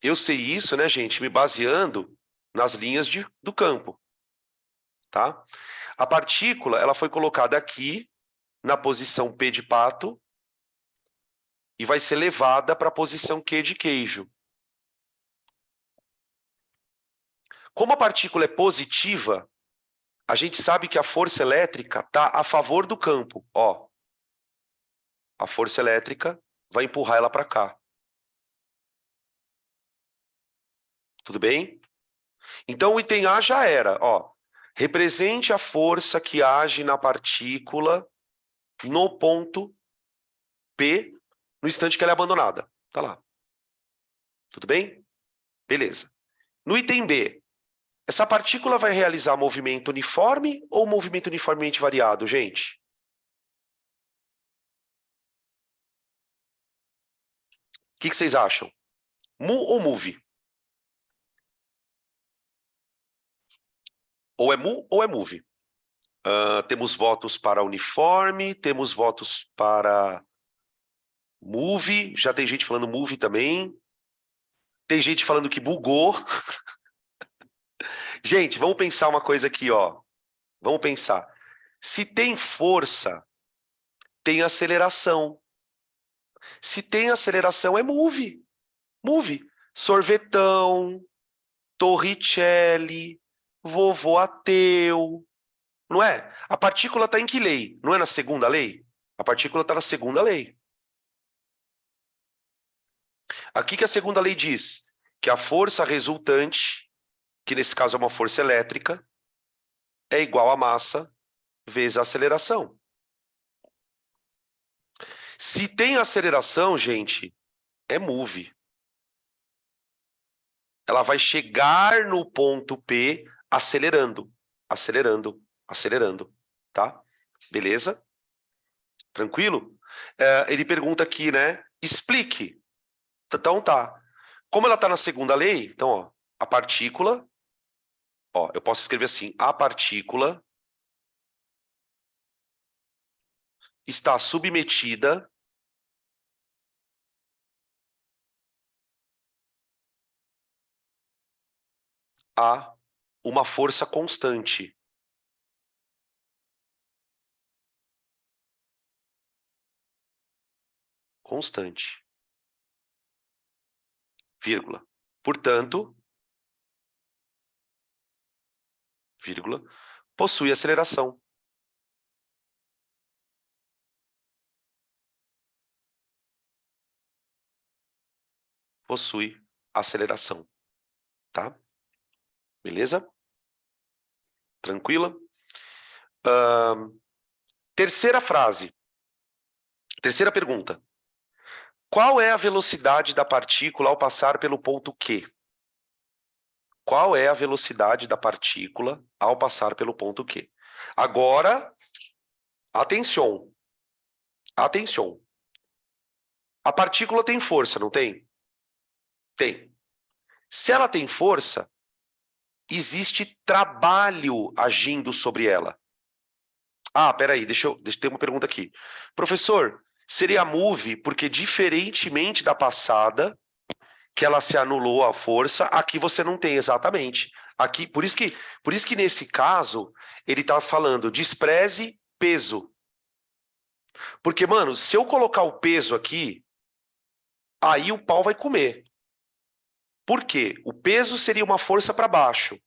Eu sei isso, né, gente, me baseando nas linhas do campo, tá? A partícula, ela foi colocada aqui na posição P de pato e vai ser levada para a posição Q de queijo. Como a partícula é positiva, a gente sabe que a força elétrica está a favor do campo. Ó, a força elétrica vai empurrar ela para cá. Tudo bem? Então o item A já era. Ó, represente a força que age na partícula no ponto P no instante que ela é abandonada. Tá lá. Tudo bem? Beleza. No item B, essa partícula vai realizar movimento uniforme ou movimento uniformemente variado, gente? O que vocês acham? Mu ou move? Ou é mu ou é move? Temos votos para uniforme, temos votos para move. Já tem gente falando move também. Tem gente falando que bugou. Gente, vamos pensar uma coisa aqui, ó. Vamos pensar. Se tem força, tem aceleração. Se tem aceleração, é move. Move. Sorvetão, Torricelli, vovô ateu. Não é? A partícula está em que lei? Não é na segunda lei? A partícula está na segunda lei. Aqui que a segunda lei diz que a força resultante, que nesse caso é uma força elétrica, é igual a massa vezes a aceleração. Se tem aceleração, gente, é move. Ela vai chegar no ponto P acelerando, acelerando, acelerando, tá? Beleza? Tranquilo? Ele pergunta aqui, né? Explique. Então tá. Como ela está na segunda lei, então ó, a partícula Ó, eu posso escrever assim: a partícula está submetida a uma força constante. Constante. Vírgula. Portanto, vírgula, possui aceleração. Possui aceleração. Tá? Beleza? Tranquila? Terceira frase. Terceira pergunta. Qual é a velocidade da partícula ao passar pelo ponto Q? Qual é a velocidade da partícula ao passar pelo ponto Q? Agora, atenção. Atenção. A partícula tem força, não tem? Tem. Se ela tem força, existe trabalho agindo sobre ela. Ah, peraí, deixa eu ter uma pergunta aqui. Professor, seria move porque diferentemente da passada, que ela se anulou a força, aqui você não tem exatamente. Aqui, por isso que nesse caso ele está falando despreze peso. Porque, mano, se eu colocar o peso aqui, aí o pau vai comer. Por quê? O peso seria uma força para baixo.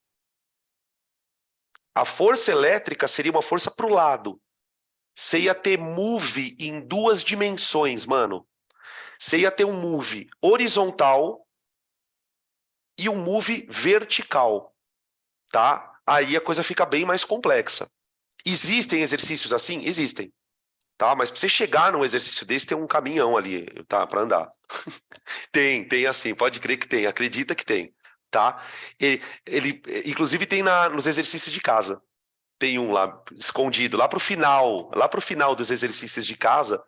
A força elétrica seria uma força para o lado. Você ia ter move em duas dimensões, mano. Você ia ter um move horizontal e um move vertical, tá? Aí a coisa fica bem mais complexa. Existem exercícios assim? Existem, tá? Mas para você chegar num exercício desse, tem um caminhão ali, tá? Para andar. Tem assim, pode crer que tem, acredita que tem, tá? Ele inclusive tem nos exercícios de casa. Tem um lá escondido, lá pro final dos exercícios de casa,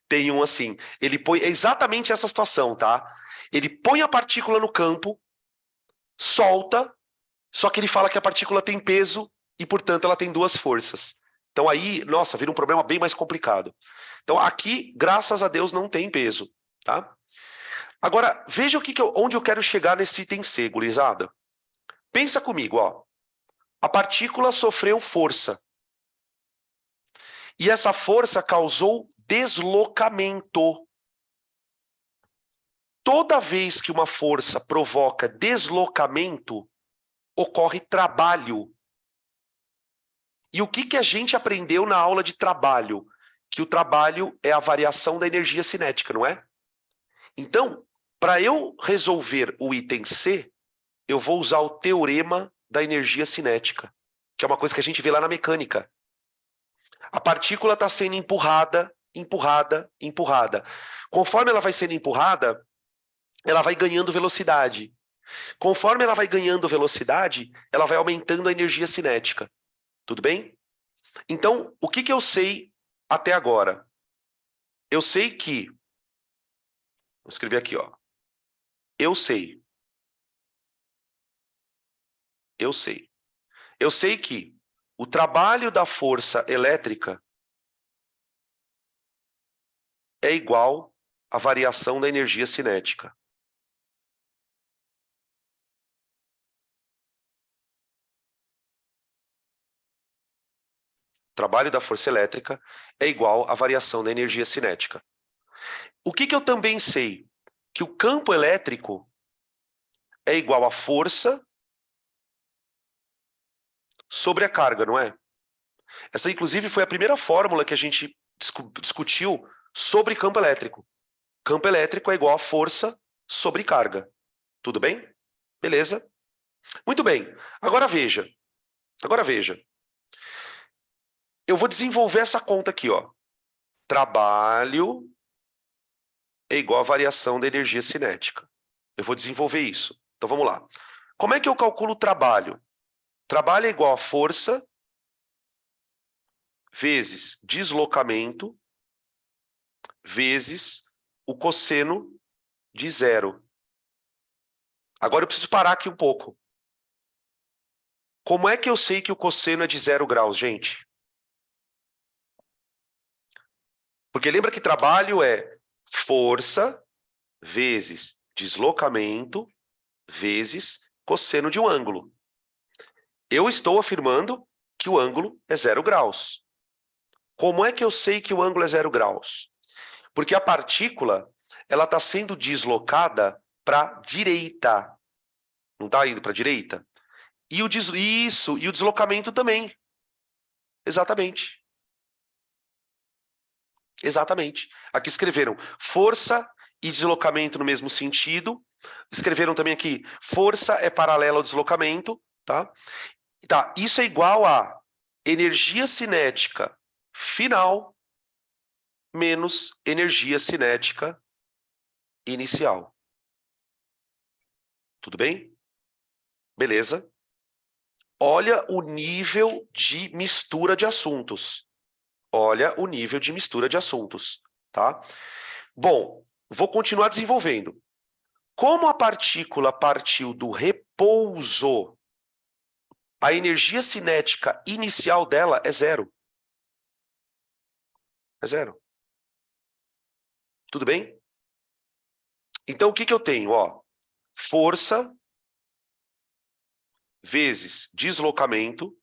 tem um assim, ele põe é exatamente essa situação, tá? Ele põe a partícula no campo, solta, só que ele fala que a partícula tem peso e, portanto, ela tem duas forças. Então aí, nossa, vira um problema bem mais complicado. Então aqui, graças a Deus, não tem peso, tá? Agora, veja onde eu quero chegar nesse item C, gurizada. Pensa comigo, ó. A partícula sofreu força. E essa força causou deslocamento. Toda vez que uma força provoca deslocamento, ocorre trabalho. E o que a gente aprendeu na aula de trabalho? Que o trabalho é a variação da energia cinética, não é? Então, para eu resolver o item C, eu vou usar o teorema da energia cinética, que é uma coisa que a gente vê lá na mecânica. A partícula está sendo empurrada, empurrada, empurrada. Conforme ela vai sendo empurrada, ela vai ganhando velocidade. Conforme ela vai ganhando velocidade, ela vai aumentando a energia cinética. Tudo bem? Então, o que eu sei até agora? Eu sei que... Vou escrever aqui, ó. Eu sei. Eu sei. Eu sei que o trabalho da força elétrica é igual à variação da energia cinética. O trabalho da força elétrica é igual à variação da energia cinética. O que eu também sei? Que o campo elétrico é igual à força sobre a carga, não é? Essa, inclusive, foi a primeira fórmula que a gente discutiu sobre campo elétrico. Campo elétrico é igual a força sobre carga. Tudo bem? Beleza? Muito bem. Agora veja. Agora veja. Eu vou desenvolver essa conta aqui, ó. Trabalho é igual a variação da energia cinética. Eu vou desenvolver isso. Então vamos lá. Como é que eu calculo o trabalho? Trabalho é igual a força vezes deslocamento vezes o cosseno de zero. Agora eu preciso parar aqui um pouco. Como é que eu sei que o cosseno é de 0 graus, gente? Porque lembra que trabalho é força vezes deslocamento vezes cosseno de um ângulo. Eu estou afirmando que o ângulo é 0 graus. Como é que eu sei que o ângulo é 0 graus? Porque a partícula ela está sendo deslocada para a direita. Não está indo para a direita? E o deslocamento também. Exatamente. Exatamente. Aqui escreveram força e deslocamento no mesmo sentido. Escreveram também aqui, força é paralela ao deslocamento, tá? Tá, isso é igual a energia cinética final menos energia cinética inicial. Tudo bem? Beleza? Olha o nível de mistura de assuntos. Olha o nível de mistura de assuntos, tá? Bom, vou continuar desenvolvendo. Como a partícula partiu do repouso, a energia cinética inicial dela é 0. É 0. Tudo bem? Então, o que eu tenho? Ó, força vezes deslocamento.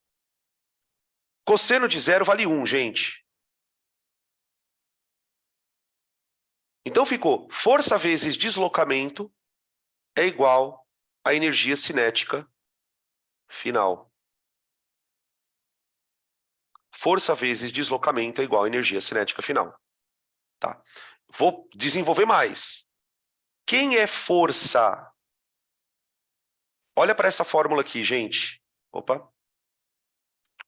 Cosseno de 0 vale 1, gente. Então, ficou força vezes deslocamento é igual à energia cinética final. Força vezes deslocamento é igual à energia cinética final. Tá? Vou desenvolver mais. Quem é força? Olha para essa fórmula aqui, gente. Opa.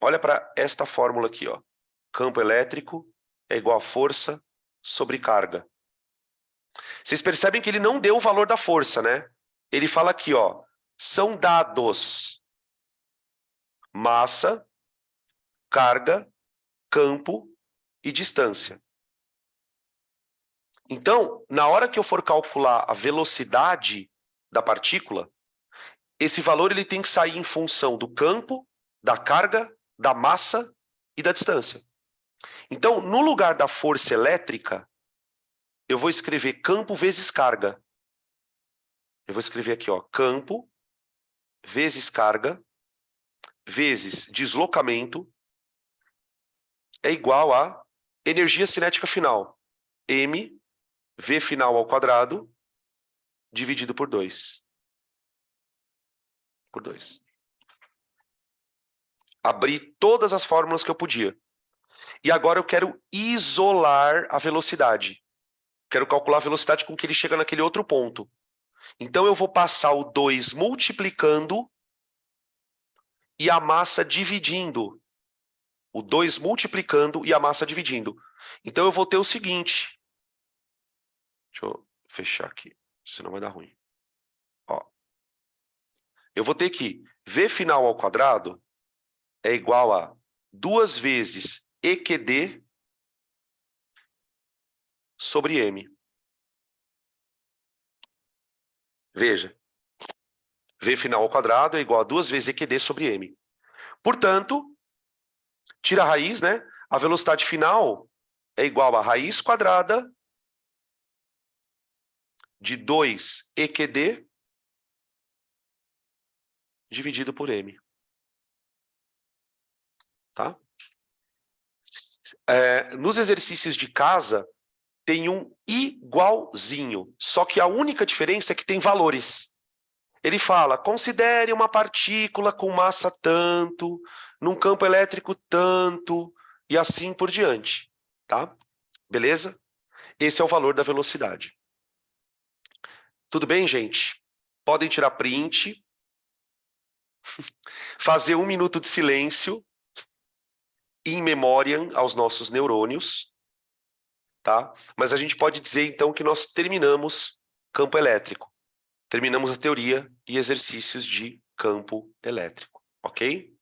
Olha para esta fórmula aqui, ó. Campo elétrico é igual a força sobre carga. Vocês percebem que ele não deu o valor da força, né? Ele fala aqui, ó. São dados massa, carga, campo e distância. Então, na hora que eu for calcular a velocidade da partícula, esse valor ele tem que sair em função do campo, da carga, da massa e da distância. Então, no lugar da força elétrica, eu vou escrever campo vezes carga. Eu vou escrever aqui, ó, campo vezes carga vezes deslocamento é igual a energia cinética final. M, V final ao quadrado, dividido por 2. Por 2. Abri todas as fórmulas que eu podia. E agora eu quero isolar a velocidade. Quero calcular a velocidade com que ele chega naquele outro ponto. Então eu vou passar o 2 multiplicando e a massa dividindo. O 2 multiplicando e a massa dividindo. Então eu vou ter o seguinte. Deixa eu fechar aqui, senão vai dar ruim. Ó. Eu vou ter que V final ao quadrado é igual a 2 vezes EQD sobre M. Veja. V final ao quadrado é igual a 2 vezes EQD sobre M. Portanto, tira a raiz, né? A velocidade final é igual a raiz quadrada de 2 EQD dividido por M. Tá? Nos exercícios de casa, tem um igualzinho. Só que a única diferença é que tem valores. Ele fala, considere uma partícula com massa tanto, num campo elétrico tanto, e assim por diante. Tá? Beleza? Esse é o valor da velocidade. Tudo bem, gente? Podem tirar print, fazer 1 minuto de silêncio, in memoriam aos nossos neurônios, tá? Mas a gente pode dizer, então, que nós terminamos campo elétrico. Terminamos a teoria e exercícios de campo elétrico, ok?